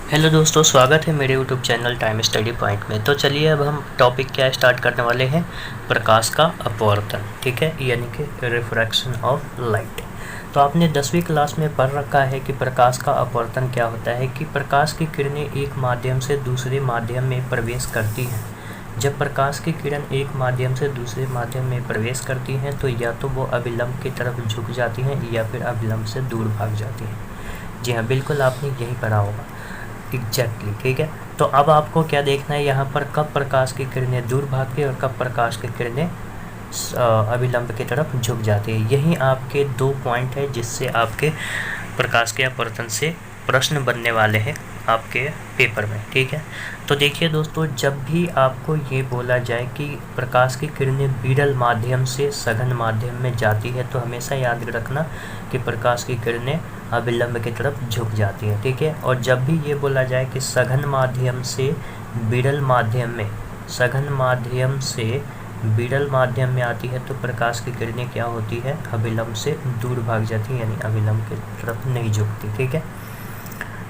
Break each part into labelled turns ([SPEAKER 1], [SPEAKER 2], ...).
[SPEAKER 1] Hello दोस्तों, स्वागत है मेरे YouTube channel time study point में। तो चलिए अब हम टॉपिक क्या स्टार्ट करने वाले हैं, प्रकाश का अपवर्तन। ठीक है, यानी कि रिफ्रैक्शन ऑफ लाइट। तो आपने 10वीं क्लास में पढ़ रखा है कि प्रकाश का अपवर्तन क्या होता है, कि प्रकाश की किरणें एक माध्यम से दूसरे माध्यम में प्रवेश करती हैं। जब प्रकाश की किरण एक माध्यम से दूसरे माध्यम में प्रवेश करती हैं तो या तो वो अभिलंब की तरफ झुक जाती हैं या फिर अभिलंब से दूर भाग जाती हैं। जी हाँ, बिल्कुल आपने यही पढ़ा होगा एग्जैक्टली। ठीक है, तो अब आपको क्या देखना है यहाँ पर, कब प्रकाश की किरणें दूर भागती है और कब प्रकाश की किरणें अभिलंब की तरफ झुक जाती है। यही आपके 2 पॉइंट है जिससे आपके प्रकाश के अपवर्तन से प्रश्न बनने वाले हैं आपके पेपर में। ठीक है, तो देखिए दोस्तों, जब भी आपको ये बोला जाए कि प्रकाश की किरणें विरल माध्यम से सघन माध्यम में जाती है तो हमेशा याद रखना कि प्रकाश की किरणें अभिलंब की तरफ झुक जाती हैं। ठीक है, और जब भी ये बोला जाए कि सघन माध्यम से विरल माध्यम में, सघन माध्यम से विरल माध्यम में आती है तो प्रकाश की किरणें क्या होती है, अभिलंब से दूर भाग जाती है, यानी अभिलंब की तरफ नहीं झुकती। ठीक है,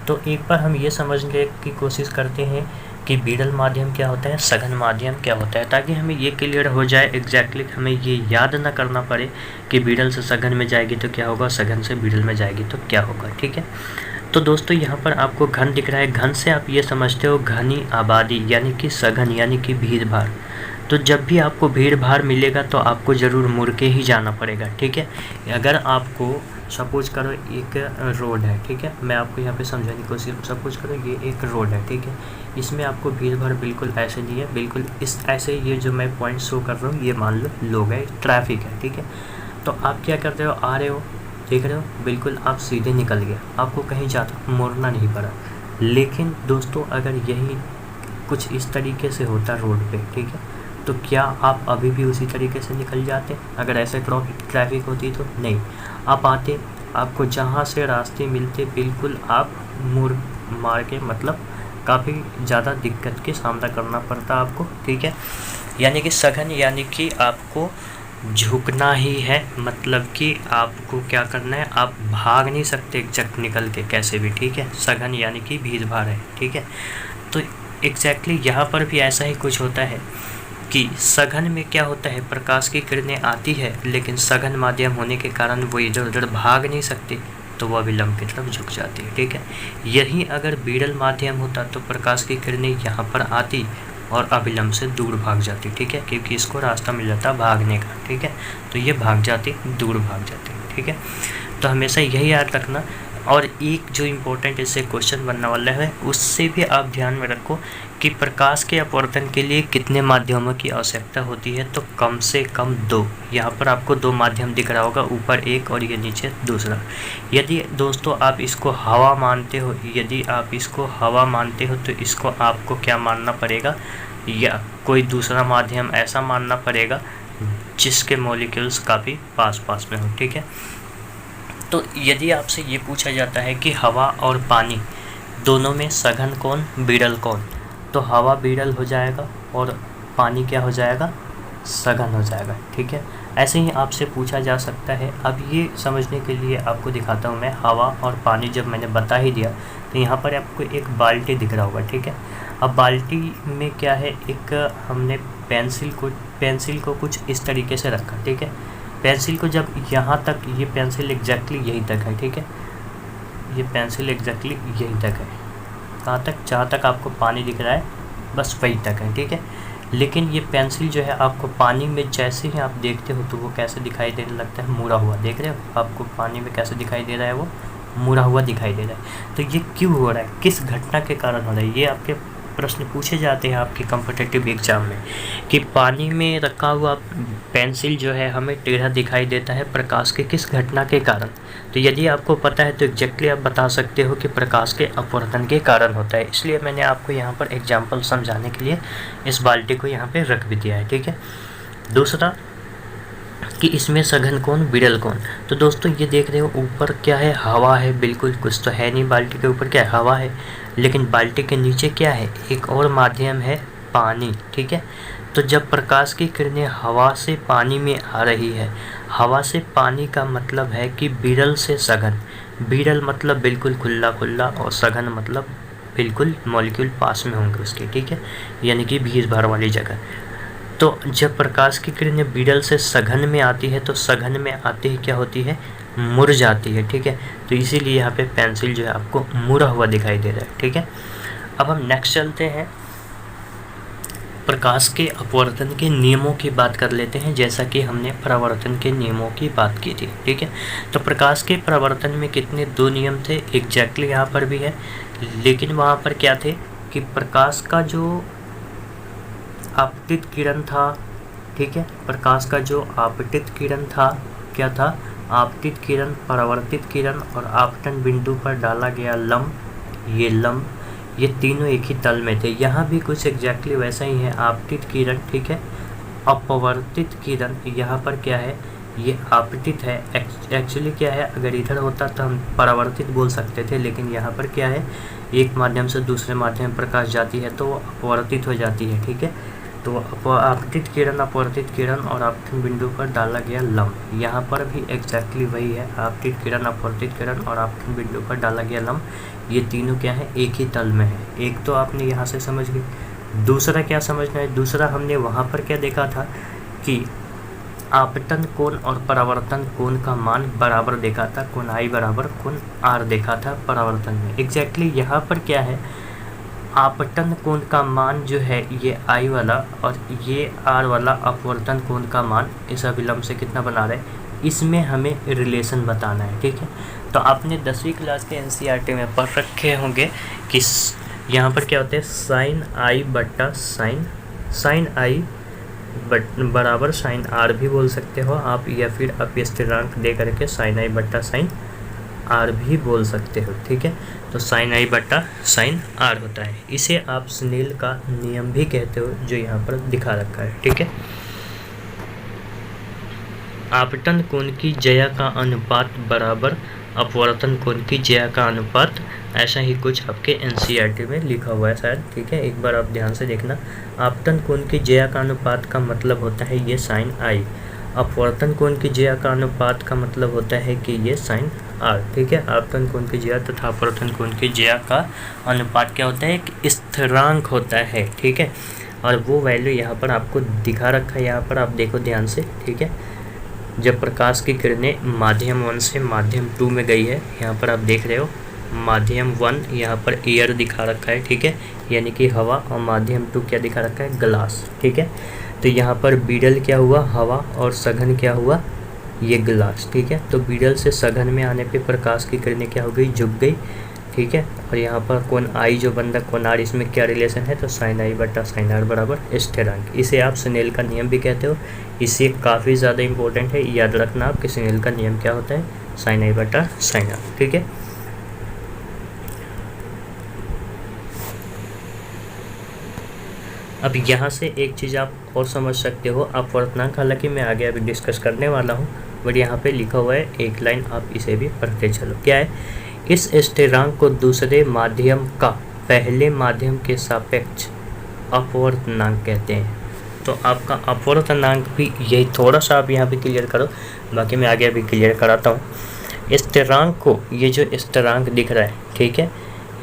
[SPEAKER 1] तो एक बार हम ये समझने की कोशिश करते हैं कि विरल माध्यम क्या होता है, सघन माध्यम क्या होता है, ताकि हमें ये क्लियर हो जाए एग्जैक्टली, हमें ये याद ना करना पड़े कि विरल से सघन में जाएगी तो क्या होगा, सघन से विरल में जाएगी तो क्या होगा। ठीक है, तो दोस्तों यहाँ पर आपको घन दिख रहा है, घन से आप ये समझते हो घनी आबादी, यानी कि सघन यानी कि भीड़ भाड़। तो जब भी आपको भीड़ भाड़ मिलेगा तो आपको ज़रूर मुड़ के ही जाना पड़ेगा। ठीक है, अगर आपको सपोज करो एक रोड है, ठीक है, मैं आपको यहाँ पे समझाने की कोशिश, सपोज करो ये एक रोड है, ठीक है, इसमें आपको भीड़ भाड़ बिल्कुल ऐसे नहीं है, बिल्कुल इस ऐसे ये जो मैं पॉइंट शो कर रहा हूँ ये मान लो लोग है, ट्रैफिक है। ठीक है, तो आप क्या करते हो, आ रहे हो, देख रहे हो, बिल्कुल आप सीधे निकल गए, आपको कहीं ज़्यादा मुड़ना नहीं पड़ा। लेकिन दोस्तों अगर यही कुछ इस तरीके से होता रोड पे, ठीक है, तो क्या आप अभी भी उसी तरीके से निकल जाते? अगर ऐसे ट्रैफिक होती तो नहीं, आप आते, आपको जहाँ से रास्ते मिलते बिल्कुल आप मुड़ मार के, मतलब काफ़ी ज़्यादा दिक्कत के सामना करना पड़ता आपको। ठीक है, यानी कि सघन यानी कि आपको झुकना ही है, मतलब कि आपको क्या करना है, आप भाग नहीं सकते एग्जैक्ट निकल के कैसे भी। ठीक है, सघन यानी कि भीड़ भाड़ है। ठीक है, तो एग्जैक्टली यहाँ पर भी ऐसा ही कुछ होता है कि सघन में क्या होता है, प्रकाश की किरणें आती है लेकिन सघन माध्यम होने के कारण वो इधर उधर भाग नहीं सकते तो वह अभिलंब की तरफ झुक जाती है। ठीक है, यही अगर विरल माध्यम होता तो प्रकाश की किरणें यहाँ पर आती और अभिलंब से दूर भाग जाती। ठीक है, क्योंकि इसको रास्ता मिल जाता भागने का। ठीक है, तो ये भाग जाती, दूर भाग जाती। ठीक है, तो हमेशा यही याद रखना। और एक जो इम्पोर्टेंट इससे क्वेश्चन बनने वाला है उससे भी आप ध्यान में रखो कि प्रकाश के अपवर्तन के लिए कितने माध्यमों की आवश्यकता होती है, तो कम से कम 2। यहाँ पर आपको 2 माध्यम दिख रहा होगा, ऊपर एक और ये नीचे दूसरा। यदि दोस्तों आप इसको हवा मानते हो, यदि आप इसको हवा मानते हो तो इसको आपको क्या मानना पड़ेगा, या कोई दूसरा माध्यम ऐसा मानना पड़ेगा जिसके मॉलिक्यूल्स काफ़ी पास पास में हो। ठीक है, तो यदि आपसे ये पूछा जाता है कि हवा और पानी दोनों में सघन कौन, विरल कौन, तो हवा विरल हो जाएगा और पानी क्या हो जाएगा, सघन हो जाएगा। ठीक है, ऐसे ही आपसे पूछा जा सकता है। अब ये समझने के लिए आपको दिखाता हूँ मैं, हवा और पानी जब मैंने बता ही दिया तो यहाँ पर आपको एक बाल्टी दिख रहा होगा। ठीक है, अब बाल्टी में क्या है, एक हमने पेंसिल को कुछ इस तरीके से रखा। ठीक है, पेंसिल को जब यहाँ तक, ये पेंसिल एग्जैक्टली यहीं तक है। ठीक है, ये पेंसिल एग्जैक्टली यहीं तक है, कहाँ तक, जहाँ तक आपको पानी दिख रहा है बस वहीं तक है। ठीक है, लेकिन ये पेंसिल जो है आपको पानी में जैसे ही आप देखते हो तो वो कैसे दिखाई देने लगता है, मुड़ा हुआ। देख रहे हो आपको पानी में कैसे दिखाई दे रहा है, वो मुड़ा हुआ दिखाई दे रहा है। तो ये क्यों हो रहा है, किस घटना के कारण हो रहा है, ये आपके प्रश्न पूछे जाते हैं आपके कॉम्पिटिटिव एग्जाम में, कि पानी में रखा हुआ पेंसिल जो है हमें टेढ़ा दिखाई देता है प्रकाश के किस घटना के कारण। तो यदि आपको पता है तो एग्जैक्टली आप बता सकते हो कि प्रकाश के अपवर्तन के कारण होता है। इसलिए मैंने आपको यहाँ पर एग्जाम्पल समझाने के लिए इस बाल्टी को यहाँ पे रख भी दिया है। ठीक है, दूसरा कि इसमें सघन कौन, विरल कौन। तो दोस्तों ये देख रहे हो ऊपर क्या है, हवा है, बिल्कुल कुछ तो है नहीं, बाल्टी के ऊपर क्या है, हवा है, लेकिन बाल्टी के नीचे क्या है, एक और माध्यम है, पानी। ठीक है, तो जब प्रकाश की किरणें हवा से पानी में आ रही है, हवा से पानी का मतलब है कि विरल से सघन, विरल मतलब बिल्कुल खुला खुला और सघन मतलब बिल्कुल मॉलिक्यूल पास में होंगे उसके, ठीक है, यानी कि भीड़ भाड़ वाली जगह। तो जब प्रकाश की किरणें बीडल से सघन में आती है तो सघन में आते ही क्या होती है, मुड़ जाती है, ठीक है। तो इसीलिए यहाँ पे पेंसिल जो है आपको मुड़ा हुआ दिखाई दे रहा है, ठीक है। अब हम नेक्स्ट चलते हैं, प्रकाश के अपवर्तन के नियमों की बात कर लेते हैं, जैसा कि हमने परावर्तन के नियमों की बात की थी, ठीक है। तो प्रकाश के परावर्तन में कितने, 2 नियम थे, एग्जैक्टली यहाँ पर भी है, लेकिन वहाँ पर क्या थे कि प्रकाश का जो आपतित किरण था, ठीक है, प्रकाश का जो आपतित किरण था, क्या था, आपतित किरण, परावर्तित किरण और आपतन बिंदु पर डाला गया लंब, ये तीनों एक ही तल में थे। यहाँ भी कुछ एग्जैक्टली वैसा ही है, आपतित किरण, ठीक है, अपवर्तित किरण, यहाँ पर क्या है, ये आपतित है, एक्चुअली क्या है, अगर इधर होता तो हम परावर्तित बोल सकते थे, लेकिन यहाँ पर क्या है, एक माध्यम से दूसरे माध्यम में प्रकाश जाती है तो वो अपवर्तित हो जाती है, ठीक है। तो आपतित किरण, अपवर्तित किरण और आपतन बिंदु पर डाला गया लंब, यहाँ पर भी एग्जैक्टली वही है, आपतित किरण, अपवर्तित किरण और आपतन बिंदु पर डाला गया लंब, ये तीनों क्या है, एक ही तल में है। एक तो आपने यहाँ से समझ गए, दूसरा क्या समझना है, दूसरा हमने वहाँ पर क्या देखा था कि आपतन कोण और परावर्तन कोण का मान बराबर देखा था, कोण आई बराबर कोण आर देखा था परावर्तन में। एग्जैक्टली यहाँ पर क्या है, आपतन कोण का मान जो है ये आई वाला और ये आर वाला अपवर्तन कोण का मान इस अभिलंब से कितना बना रहा है, इसमें हमें रिलेशन बताना है, ठीक है। तो आपने 10वीं क्लास के एनसीईआरटी में पढ़ रखे होंगे कि यहाँ पर क्या होता है, साइन आई बट्टा साइन आई बराबर साइन आर भी बोल सकते हो आप, या फिर आप स्थिरांक दे करके साइन आई बट्टा साइन आर भी बोल सकते हो, ठीक है। तो साइन आई बट्टा साइन आर होता है, इसे आप स्नेल का नियम भी कहते हो, जो यहाँ पर दिखा रखा है, ठीक है। आपतन कोण की ज्या का अनुपात बराबर अपवर्तन कोण की ज्या का अनुपात, ऐसा ही कुछ आपके एनसीईआरटी में लिखा हुआ है शायद, ठीक है, एक बार आप ध्यान से देखना। आपतन कोण की ज्या का अनुपात का मतलब होता है ये साइन आई, अपवर्तन कोण की ज्या का अनुपात का मतलब होता है कि ये साइन आर, ठीक है। आपतन कोण की ज्या तथा अपवर्तन कोण की ज्या का अनुपात क्या होता है, एक स्थिरांक होता है, ठीक है। और वो वैल्यू यहाँ पर आपको दिखा रखा है, यहाँ पर आप देखो ध्यान से, ठीक है। जब प्रकाश की किरणें माध्यम 1 से माध्यम 2 में गई है, यहाँ पर आप देख रहे हो माध्यम 1 यहाँ पर एयर दिखा रखा है, ठीक है, यानी कि हवा, और माध्यम 2 क्या दिखा रखा है, ग्लास, ठीक है। तो यहाँ पर बीडल क्या हुआ, हवा, और सघन क्या हुआ, ये ग्लास, ठीक है। तो बीडल से सघन में आने पे प्रकाश की किरणें क्या हो गई, झुक गई, ठीक है। और यहाँ पर कोण आई जो बन रहा, कोण आर, इसमें क्या रिलेशन है, तो साइन आई बट्टा साइन आर बराबर स्थिरांक, इसे आप स्नेल का नियम भी कहते हो। इसे काफ़ी ज़्यादा इंपॉर्टेंट है, याद रखना आप कि स्नेल का नियम क्या होता है, साइन आई बट्टा साइन आर, ठीक है। अब यहाँ से एक चीज़ आप और समझ सकते हो, अपवर्तनांक, हालांकि मैं आगे अभी डिस्कस करने वाला हूँ, बट यहाँ पे लिखा हुआ है एक लाइन, आप इसे भी पढ़ते चलो। क्या है, इस स्थिरांक को दूसरे माध्यम का पहले माध्यम के सापेक्ष अपवर्तनांक कहते हैं। तो आपका अपवर्तनांक भी यही, थोड़ा सा आप यहाँ पे क्लियर करो, बाकी मैं आगे अभी क्लियर कराता हूँ। स्थिरांक को, ये जो स्थिरांक दिख रहा है, ठीक है,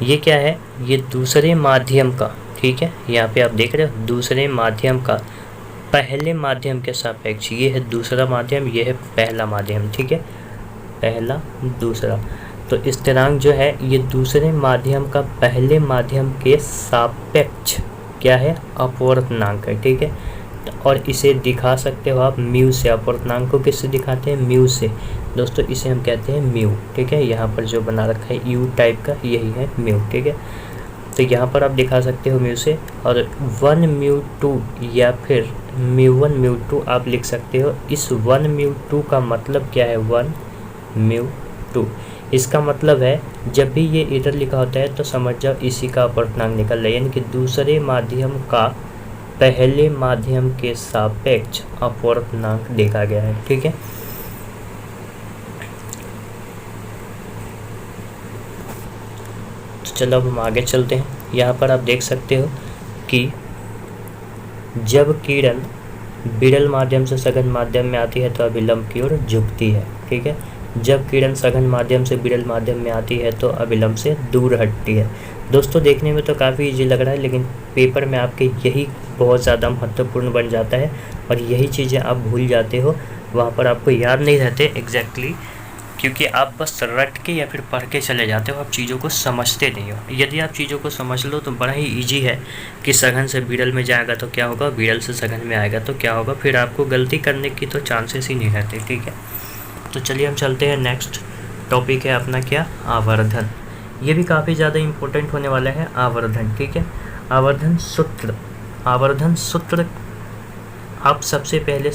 [SPEAKER 1] ये क्या है, ये दूसरे माध्यम का, ठीक है, यहाँ पे आप देख रहे हो दूसरे माध्यम का पहले माध्यम के सापेक्ष, ये है दूसरा माध्यम, ये है पहला माध्यम, ठीक है, पहला दूसरा। तो स्थिरांक जो है ये दूसरे माध्यम का पहले माध्यम के सापेक्ष क्या है, अपवर्तनांक है, ठीक है। और इसे दिखा सकते हो आप म्यू से, अपवर्तनांक को किससे दिखाते हैं, म्यू से दोस्तों, इसे हम कहते हैं म्यू, ठीक है। यहाँ पर जो बना रखा है यू टाइप का, यही है म्यू, ठीक है। तो यहाँ पर आप दिखा सकते हो म्यू से, और 1 म्यू 2 या फिर म्यू 1 म्यू 2 आप लिख सकते हो। इस 1 म्यू 2 का मतलब क्या है, 1 म्यू 2, इसका मतलब है जब भी ये इधर लिखा होता है तो समझ जाओ इसी का अपवर्तनांक निकल रहा है, यानी कि दूसरे माध्यम का पहले माध्यम के सापेक्ष अपवर्तनांक देखा गया है, ठीक है। तो चलो अब हम आगे चलते हैं। यहाँ पर आप देख सकते हो कि जब किरण विरल माध्यम से सघन माध्यम में आती है तो अभिलंब की ओर झुकती है, ठीक है। जब किरण सघन माध्यम से विरल माध्यम में आती है तो अविलंब से दूर हटती है। दोस्तों देखने में तो काफ़ी इजी लग रहा है, लेकिन पेपर में आपके यही बहुत ज़्यादा महत्वपूर्ण बन जाता है और यही चीज़ें आप भूल जाते हो, वहाँ पर आपको याद नहीं रहते एग्जैक्टली, क्योंकि आप बस रट के या फिर पढ़ के चले जाते हो, आप चीज़ों को समझते नहीं हो। यदि आप चीज़ों को समझ लो तो बड़ा ही इजी है कि सघन से विरल में जाएगा तो क्या होगा, विरल से सघन में आएगा तो क्या होगा, फिर आपको गलती करने की तो चांसेस ही नहीं रहते। ठीक है, तो चलिए हम चलते हैं। नेक्स्ट टॉपिक है अपना क्या, आवर्धन। ये भी काफ़ी ज़्यादा इम्पोर्टेंट होने वाला है आवर्धन। ठीक है, आवर्धन सूत्र। आवर्धन सूत्र आप सबसे पहले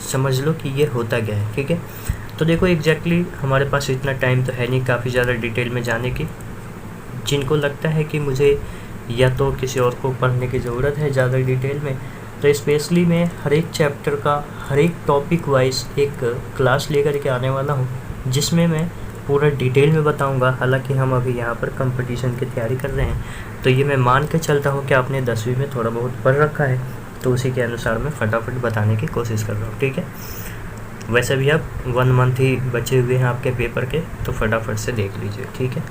[SPEAKER 1] समझ लो कि ये होता क्या है। ठीक है, तो देखो एग्जैक्टली हमारे पास इतना टाइम तो है नहीं काफ़ी ज़्यादा डिटेल में जाने की। जिनको लगता है कि मुझे या तो किसी और को पढ़ने की ज़रूरत है ज़्यादा डिटेल में, तो स्पेशली मैं हर एक चैप्टर का हर एक टॉपिक वाइज एक क्लास लेकर के आने वाला हूँ, जिसमें मैं पूरा डिटेल में बताऊँगा। हालांकि हम अभी यहाँ पर कंपटीशन की तैयारी कर रहे हैं, तो ये मैं मान के चलता हूँ कि आपने 10वीं में थोड़ा बहुत पढ़ रखा है, तो उसी के अनुसार मैं फटाफट बताने की कोशिश कर रहा हूँ। ठीक है, वैसे भी अब 1 मंथ ही बचे हुए हैं आपके पेपर के, तो फटाफट से देख लीजिए। ठीक है,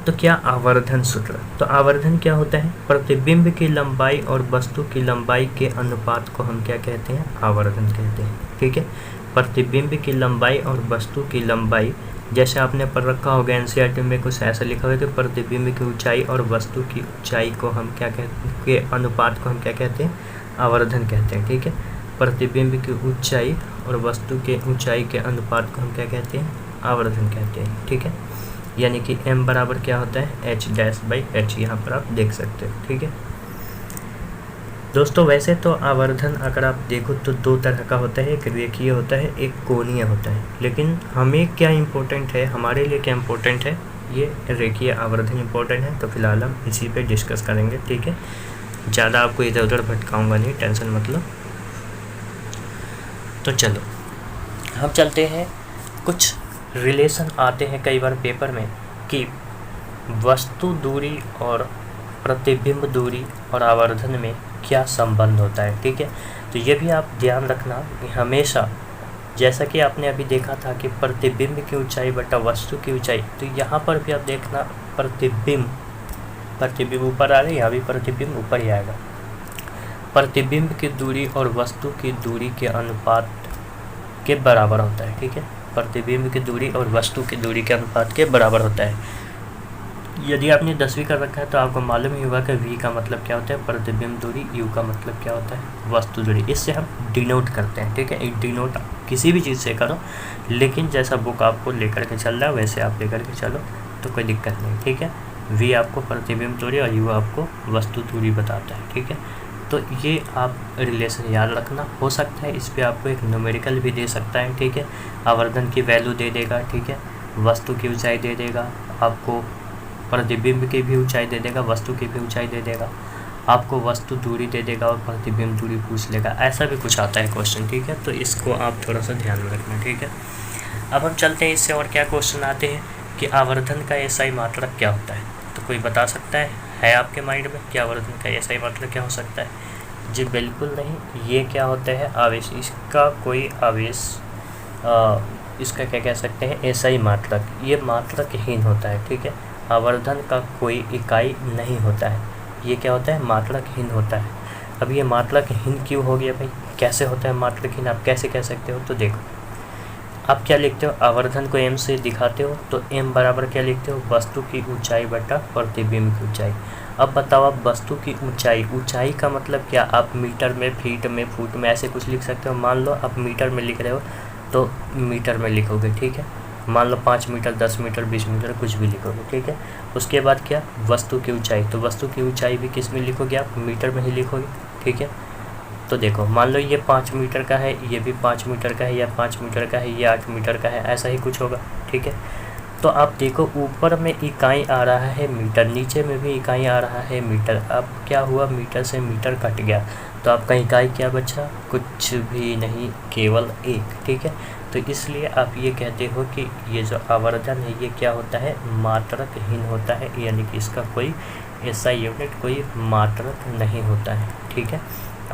[SPEAKER 1] तो क्या आवर्धन सूत्र, तो आवर्धन क्या होता है, प्रतिबिंब की लंबाई और वस्तु की लंबाई के अनुपात को हम क्या कहते हैं, आवर्धन कहते हैं। ठीक है, प्रतिबिंब की लंबाई और वस्तु की लंबाई, जैसे आपने पढ़ रखा होगा एनसीईआरटी में कुछ ऐसा लिखा हुआ है कि प्रतिबिंब की ऊंचाई और वस्तु की ऊंचाई को हम क्या कहते हैं, के अनुपात को हम क्या कहते हैं, आवर्धन कहते हैं। ठीक है, प्रतिबिंब की ऊंचाई और वस्तु के ऊंचाई के अनुपात को हम क्या कहते हैं, आवर्धन कहते हैं। ठीक है, यानी कि m बराबर क्या होता है, h'/h, यहाँ पर आप देख सकते हो। ठीक है दोस्तों, वैसे तो आवर्धन अगर आप देखो तो 2 तरह का होता है, एक रेखीय होता है, एक कोणीय होता है। लेकिन हमें क्या इम्पोर्टेंट है, हमारे लिए क्या इम्पोर्टेंट है, ये रेखीय आवर्धन इम्पोर्टेंट है, तो फिलहाल हम इसी पे डिस्कस करेंगे। ठीक है, ज़्यादा आपको इधर उधर भटकाऊँगा नहीं, टेंशन मत लो। तो चलो हम चलते हैं, कुछ रिलेशन आते हैं कई बार पेपर में कि वस्तु दूरी और प्रतिबिंब दूरी और आवर्धन में क्या संबंध होता है। ठीक है, तो ये भी आप ध्यान रखना कि हमेशा, जैसा कि आपने अभी देखा था कि प्रतिबिंब की ऊंचाई बटा वस्तु की ऊंचाई, तो यहाँ पर भी आप देखना प्रतिबिंब ऊपर आ रहा है, यहाँ भी प्रतिबिंब ऊपर ही आएगा। प्रतिबिंब की दूरी और वस्तु की दूरी के अनुपात के बराबर होता है। ठीक है, प्रतिबिंब की दूरी और वस्तु की दूरी के अनुपात के बराबर होता है। यदि आपने 10वीं कर रखा है तो आपको मालूम ही होगा कि v का मतलब क्या होता है, प्रतिबिंब दूरी, u का मतलब क्या होता है, वस्तु दूरी। इससे हम डिनोट करते हैं। ठीक है, डिनोट किसी भी चीज़ से करो, लेकिन जैसा बुक आपको लेकर के चल रहा है वैसे आप लेकर के चलो तो कोई दिक्कत नहीं। ठीक है, v आपको प्रतिबिंब दूरी और u आपको वस्तु दूरी बताता है। ठीक है, तो ये आप रिलेशन याद रखना। हो सकता है इस पर आपको एक न्यूमेरिकल भी दे सकता है। ठीक है, आवर्धन की वैल्यू दे देगा। ठीक है, वस्तु की ऊंचाई दे देगा, आपको प्रतिबिंब की भी ऊंचाई दे देगा, वस्तु की भी ऊंचाई दे देगा, आपको वस्तु दूरी दे देगा और प्रतिबिंब दूरी पूछ लेगा। ऐसा भी कुछ आता है क्वेश्चन। ठीक है, तो इसको आप थोड़ा सा ध्यान में रखना। ठीक है, अब हम चलते हैं इससे और क्या क्वेश्चन आते हैं कि आवर्धन का एसआई मात्रक क्या होता है। तो कोई बता सकता है आपके माइंड में कि आवर्धन का एसआई मात्रक क्या हो सकता है? जी बिल्कुल नहीं। ये क्या होता है, आवेश। इसका कोई आवेश, इसका क्या कह सकते हैं, एसआई मात्रक। ये मात्रकहीन होता है। ठीक है, आवर्धन का कोई इकाई नहीं होता है। ये क्या होता है, मात्रकहीन होता है। अब ये मात्रकहीन क्यों हो गया भाई, कैसे होता है मात्रकहीन, आप कैसे कह सकते हो? तो देखो, आप क्या लिखते हो, आवर्धन को m से दिखाते हो तो m बराबर क्या लिखते हो, वस्तु की ऊंचाई बटा प्रतिबिंब की ऊंचाई। अब बताओ, आप वस्तु की ऊंचाई, ऊंचाई का मतलब क्या, आप मीटर में, फीट में, फुट में ऐसे कुछ लिख सकते हो। मान लो आप मीटर में लिख रहे हो तो मीटर में लिखोगे। ठीक है, मान लो 5 मीटर, 10 मीटर, 20 मीटर, कुछ भी लिखोगे। ठीक है, उसके बाद क्या, वस्तु की ऊंचाई, तो वस्तु की ऊंचाई भी किस में लिखोगे, आप मीटर में ही लिखोगे। ठीक है, तो देखो, मान लो ये 5 मीटर का है, ये भी 5 मीटर का है, या 5 मीटर का है, ये 8 मीटर का है, ऐसा ही कुछ होगा। ठीक है, तो आप देखो, ऊपर में इकाई आ रहा है मीटर, नीचे में भी इकाई आ रहा है मीटर। अब क्या हुआ, मीटर से मीटर कट गया तो आपका इकाई क्या बचा, कुछ भी नहीं, केवल 1। ठीक है, तो इसलिए आप ये कहते हो कि ये जो आवर्धन है ये क्या होता है, मात्रकहीन होता है, यानी कि इसका कोई ऐसा यूनिट, कोई मात्रक नहीं होता है। ठीक है,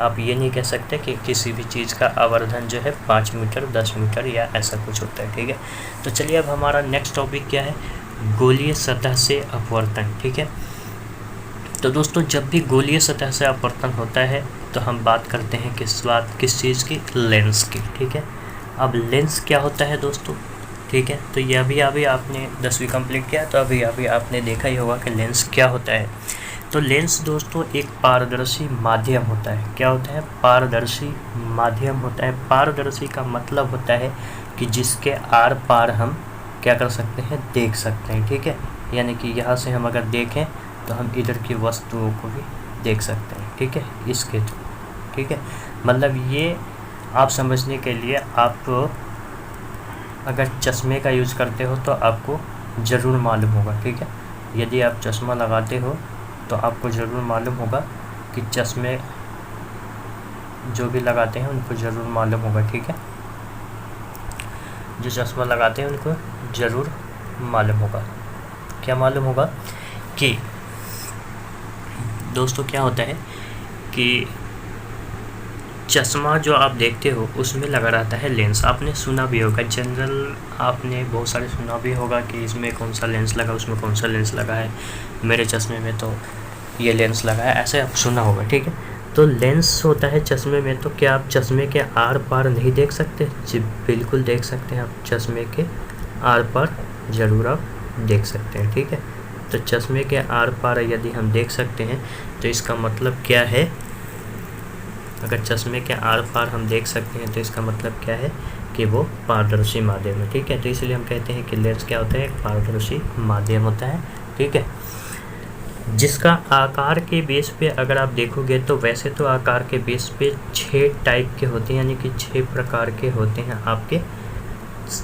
[SPEAKER 1] आप ये नहीं कह सकते कि किसी भी चीज़ का आवर्धन जो है 5 मीटर 10 मीटर या ऐसा कुछ होता है, ठीक है। तो चलिए अब हमारा नेक्स्ट टॉपिक क्या है, गोलीय सतह से अपवर्तन, ठीक है। तो दोस्तों जब भी गोलीय सतह से अपवर्तन होता है तो हम बात करते हैं किस चीज़ की, लेंस की, ठीक है। अब लेंस क्या होता है दोस्तों, ठीक है। तो ये अभी आपने 10वीं कंप्लीट किया तो अभी आपने देखा ही होगा कि लेंस क्या होता है। तो लेंस दोस्तों एक पारदर्शी माध्यम होता है। क्या होता है, पारदर्शी माध्यम होता है। पारदर्शी का मतलब होता है कि जिसके आर पार हम क्या कर सकते हैं, देख सकते हैं, ठीक है। यानी कि यहाँ से हम अगर देखें तो हम इधर की वस्तुओं को भी देख सकते हैं, ठीक है, इसके थ्रू, ठीक है। मतलब ये आप समझने के लिए आप अगर चश्मे का यूज़ करते हो तो आपको ज़रूर मालूम होगा, ठीक है। यदि आप चश्मा लगाते हो तो आपको ज़रूर मालूम होगा कि चश्मे जो भी लगाते हैं उनको ज़रूर मालूम होगा, ठीक है। जो चश्मा लगाते हैं उनको ज़रूर मालूम होगा। क्या मालूम होगा कि दोस्तों क्या होता है कि चश्मा जो आप देखते हो उसमें लगा रहता है लेंस। आपने सुना भी होगा, जनरल आपने बहुत सारे सुना भी होगा कि इसमें कौन सा लेंस लगा, उसमें कौन सा लेंस लगा है, मेरे चश्मे में तो ये लेंस लगा है, ऐसे आप सुना होगा, ठीक है। तो लेंस होता है चश्मे में। तो क्या आप चश्मे के आर पार नहीं देख सकते? जी बिल्कुल देख सकते हैं, आप चश्मे के आर पार ज़रूर आप देख सकते हैं, ठीक है। तो चश्मे के आर पार यदि हम देख सकते हैं तो इसका मतलब क्या है, अगर चश्मे के आर पार हम देख सकते हैं तो इसका मतलब क्या है कि वो पारदर्शी माध्यम है, ठीक है। तो इसलिए हम कहते हैं कि लेंस क्या होता है, एक पारदर्शी माध्यम होता है, ठीक है। जिसका आकार के बेस पे अगर आप देखोगे तो वैसे तो आकार के बेस पे 6 टाइप के होते हैं, यानी कि 6 प्रकार के होते हैं आपके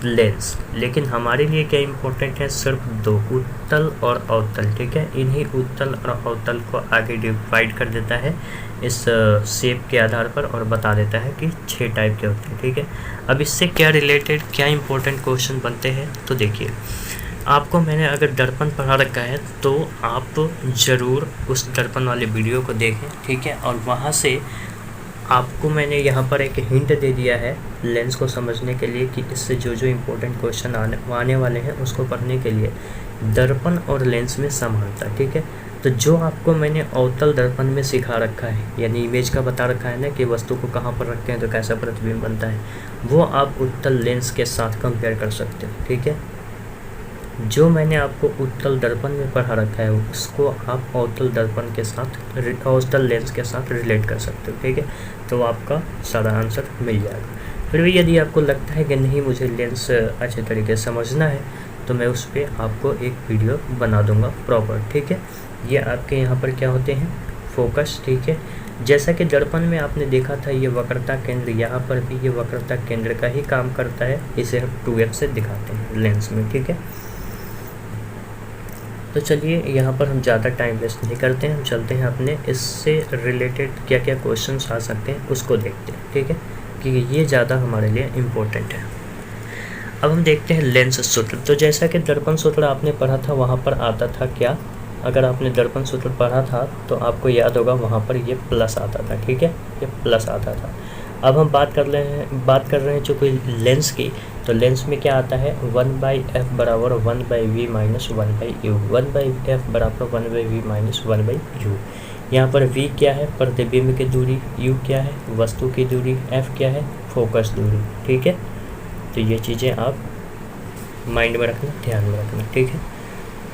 [SPEAKER 1] लेंस। लेकिन हमारे लिए क्या इम्पोर्टेंट है, सिर्फ 2, उत्तल और अवतल, ठीक है। इन्हीं उत्तल और अवतल को आगे डिवाइड कर देता है इस शेप के आधार पर और बता देता है कि 6 टाइप के होते हैं, ठीक है। अब इससे क्या रिलेटेड क्या इम्पोर्टेंट क्वेश्चन बनते हैं, तो देखिए आपको मैंने अगर दर्पण पढ़ा रखा है तो आप ज़रूर उस दर्पण वाले वीडियो को देखें, ठीक है। और वहाँ से आपको मैंने यहाँ पर एक हिंट दे दिया है लेंस को समझने के लिए कि इससे जो इम्पोर्टेंट क्वेश्चन आने वाले हैं उसको पढ़ने के लिए दर्पण और लेंस में समानता, ठीक है। तो जो आपको मैंने अवतल दर्पण में सिखा रखा है, यानी इमेज का बता रखा है ना कि वस्तु को कहाँ पर रखते हैं तो कैसा प्रतिबिंब बनता है, वो आप उत्तल लेंस के साथ कंपेयर कर सकते हो, ठीक है। जो मैंने आपको उत्तल दर्पण में पढ़ा रखा है उसको आप अवतल दर्पण के साथ, अवतल लेंस के साथ रिलेट कर सकते हो, ठीक है। तो आपका सारा आंसर मिल जाएगा। फिर भी यदि आपको लगता है कि नहीं मुझे लेंस अच्छे तरीके से समझना है तो मैं उस पर आपको एक वीडियो बना दूंगा प्रॉपर, ठीक है। ये आपके यहाँ पर क्या होते हैं, फोकस, ठीक है। जैसा कि दर्पण में आपने देखा था ये वक्रता केंद्र, यहाँ पर भी ये वक्रता केंद्र का ही काम करता है। इसे हम 2f से दिखाते हैं लेंस में, ठीक है। तो चलिए यहाँ पर हम ज़्यादा टाइम वेस्ट नहीं करते हैं, हम चलते हैं अपने इससे रिलेटेड क्या क्या क्वेश्चंस आ सकते हैं उसको देखते हैं, ठीक है, कि ये ज़्यादा हमारे लिए इम्पोर्टेंट है। अब हम देखते हैं लेंस सूत्र। तो जैसा कि दर्पण सूत्र आपने पढ़ा था वहाँ पर आता था क्या, अगर आपने दर्पण सूत्र पढ़ा था तो आपको याद होगा वहाँ पर ये प्लस आता था, ठीक है, ये प्लस आता था। अब हम बात कर रहे हैं जो कोई लेंस की, तो लेंस में क्या आता है 1/f बराबर 1/v माइनस 1/u, 1/f बराबर 1/v माइनस 1/u। यहाँ पर v क्या है, प्रतिबिंब की दूरी, u क्या है, वस्तु की दूरी, f क्या है, फोकस दूरी, ठीक है। तो ये चीज़ें आप माइंड में रखना, ध्यान में रखना, ठीक है।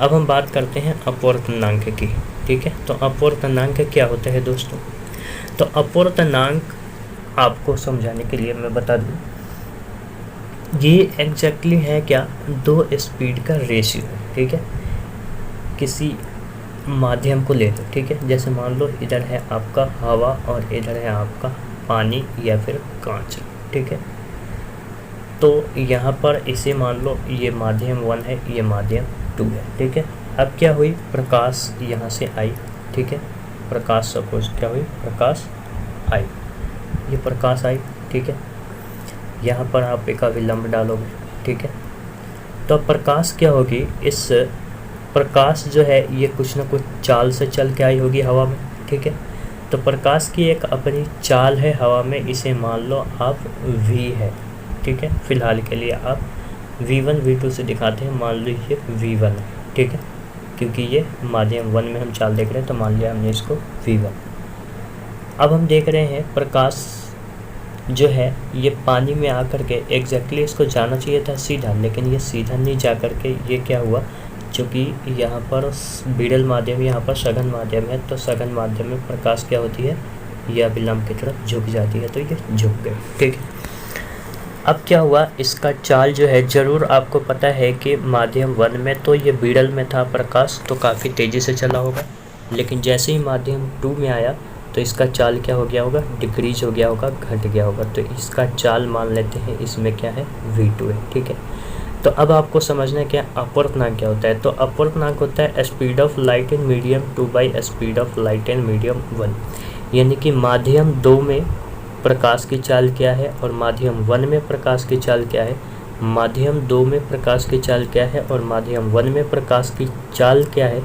[SPEAKER 1] अब हम बात करते हैं अपवर्तनांक की, ठीक है। तो अपवर्तनांक क्या होता है दोस्तों, तो अपवर्तनांक आपको समझाने के लिए मैं बता दूं, ये एग्जैक्टली है क्या, 2 स्पीड का रेशियो है, ठीक है। किसी माध्यम को ले लो, ठीक है, जैसे मान लो इधर है आपका हवा और इधर है आपका पानी या फिर कांच, ठीक है। तो यहाँ पर इसे मान लो ये माध्यम 1 है, ये माध्यम 2 है, ठीक है। अब क्या हुई, प्रकाश यहाँ से आई, ठीक है, प्रकाश सपोज क्या हुई, प्रकाश आई, ये प्रकाश आई, ठीक है। यहाँ पर आप एक अविलंब डालोगे, ठीक है। तो प्रकाश क्या होगी, इस प्रकाश जो है ये कुछ ना कुछ चाल से चल के आई होगी हवा में, ठीक है। तो प्रकाश की एक अपनी चाल है हवा में, इसे मान लो आप v है, ठीक है। फिलहाल के लिए आप v1 v2 से दिखाते हैं, मान लीजिए v1 है, ठीक है, क्योंकि ये माध्यम 1 में हम चाल देख रहे हैं तो मान लिया हमने इसको v1। अब हम देख रहे हैं प्रकाश जो है ये पानी में आकर के एग्जैक्टली इसको जाना चाहिए था सीधा, लेकिन ये सीधा नहीं जा कर के ये क्या हुआ, चूँकि यहाँ पर विरल माध्यम, यहाँ पर सघन माध्यम है, तो सघन माध्यम में प्रकाश क्या होती है, यह अभिलंब की तरफ झुक जाती है, तो ये झुक गए, ठीक है। अब क्या हुआ, इसका चाल जो है, ज़रूर आपको पता है कि माध्यम 1 में तो ये विरल में था प्रकाश, तो काफ़ी तेज़ी से चला होगा, लेकिन जैसे ही माध्यम 2 में आया तो इसका चाल क्या हो गया होगा, डिक्रीज हो गया होगा, घट गया होगा। तो इसका चाल मान लेते हैं इसमें क्या है, v2 है, ठीक है। तो अब आपको समझना है क्या अपवर्तनांक क्या होता है। तो अपवर्तनांक होता है speed of light in medium 2 by speed of light in medium 1, यानी कि माध्यम 2 में प्रकाश की चाल क्या है और माध्यम 1 में प्रकाश की चाल क्या है, माध्यम 2 में प्रकाश की चाल क्या है और माध्यम 1 में प्रकाश की चाल क्या है,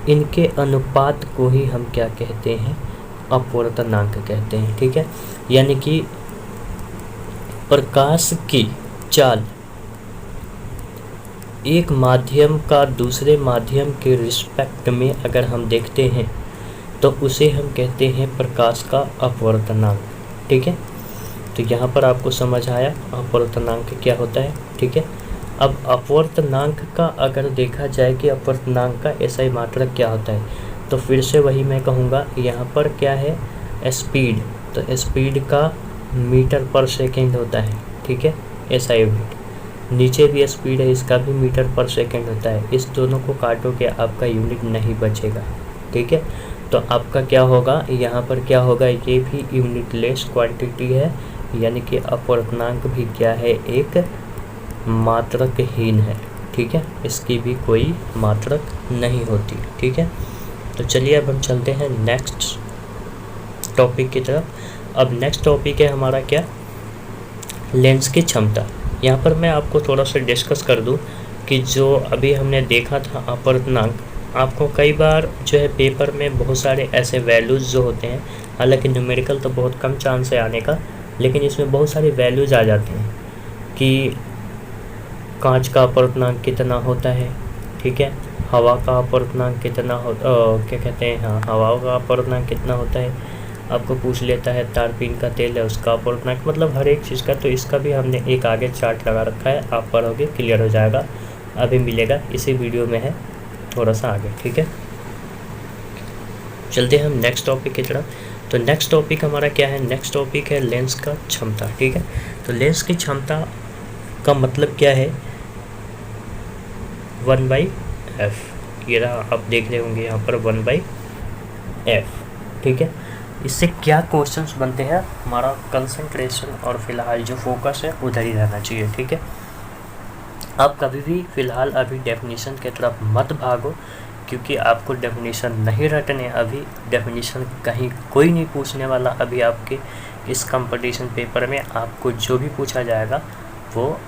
[SPEAKER 1] इनके अनुपात को ही हम क्या कहते हैं, अपवर्तनांक कहते हैं, ठीक है। यानी कि प्रकाश की चाल एक माध्यम का दूसरे माध्यम के रिस्पेक्ट में अगर हम देखते हैं तो उसे हम कहते हैं प्रकाश का अपवर्तनांक, ठीक है। तो यहाँ पर आपको समझ आया अपवर्तनांक क्या होता है, ठीक है। अब अपवर्तनांक का अगर देखा जाए कि अपवर्तनांक का एसआई मात्रक क्या होता है, तो फिर से वही मैं कहूँगा, यहाँ पर क्या है स्पीड, तो स्पीड का मीटर पर सेकेंड होता है, ठीक है, एसआई यूनिट। नीचे भी स्पीड है, इसका भी मीटर पर सेकेंड होता है। इस दोनों को काटोगे आपका यूनिट नहीं बचेगा, ठीक है। तो आपका क्या होगा, यहाँ पर क्या होगा, ये भी यूनिट लेस क्वांटिटी है, यानी कि अपवर्तनांक भी क्या है, एक मात्रकहीन है, ठीक है, इसकी भी कोई मात्रक नहीं होती, ठीक है। तो चलिए अब हम चलते हैं नेक्स्ट टॉपिक की तरफ। अब नेक्स्ट टॉपिक है हमारा क्या, लेंस की क्षमता। यहाँ पर मैं आपको थोड़ा सा डिस्कस कर दूँ कि जो अभी हमने देखा था अपवर्तनांक, आपको कई बार जो है पेपर में बहुत सारे ऐसे वैल्यूज़ जो होते हैं, हालांकि न्यूमेरिकल तो बहुत कम चांस है आने का, लेकिन इसमें बहुत सारे वैल्यूज़ आ जाते हैं कि कांच का अपवर्तनांक कितना होता है, ठीक है, हवा का अपवर्तनांक कितना क्या कहते हैं, हाँ, हवा का अपवर्तनांक कितना होता है, आपको पूछ लेता है तारपीन का तेल है उसका अपवर्तनांक, मतलब हर एक चीज़ का। तो इसका भी हमने एक आगे चार्ट लगा रखा है, आप पढ़ोगे क्लियर हो जाएगा, अभी मिलेगा, इसी वीडियो में है, थोड़ा सा आगे, ठीक है। चलते हैं हम नेक्स्ट टॉपिक की तरफ। तो नेक्स्ट टॉपिक हमारा क्या है, नेक्स्ट टॉपिक है लेंस का क्षमता, ठीक है। तो लेंस की क्षमता का मतलब क्या है, 1/f, ये रहा, आप देख रहे होंगे यहाँ पर 1/f, ठीक है। इससे क्या क्वेश्चंस बनते हैं, हमारा कंसंट्रेशन और फिलहाल जो फोकस है उधर ही रहना चाहिए, ठीक है। आप कभी भी फ़िलहाल अभी डेफिनेशन की तरफ मत भागो, क्योंकि आपको डेफिनेशन नहीं रटने, अभी डेफिनेशन कहीं कोई नहीं पूछने वाला। अभी आपके इस कंपटीशन पेपर में आपको जो भी पूछा जाएगा वो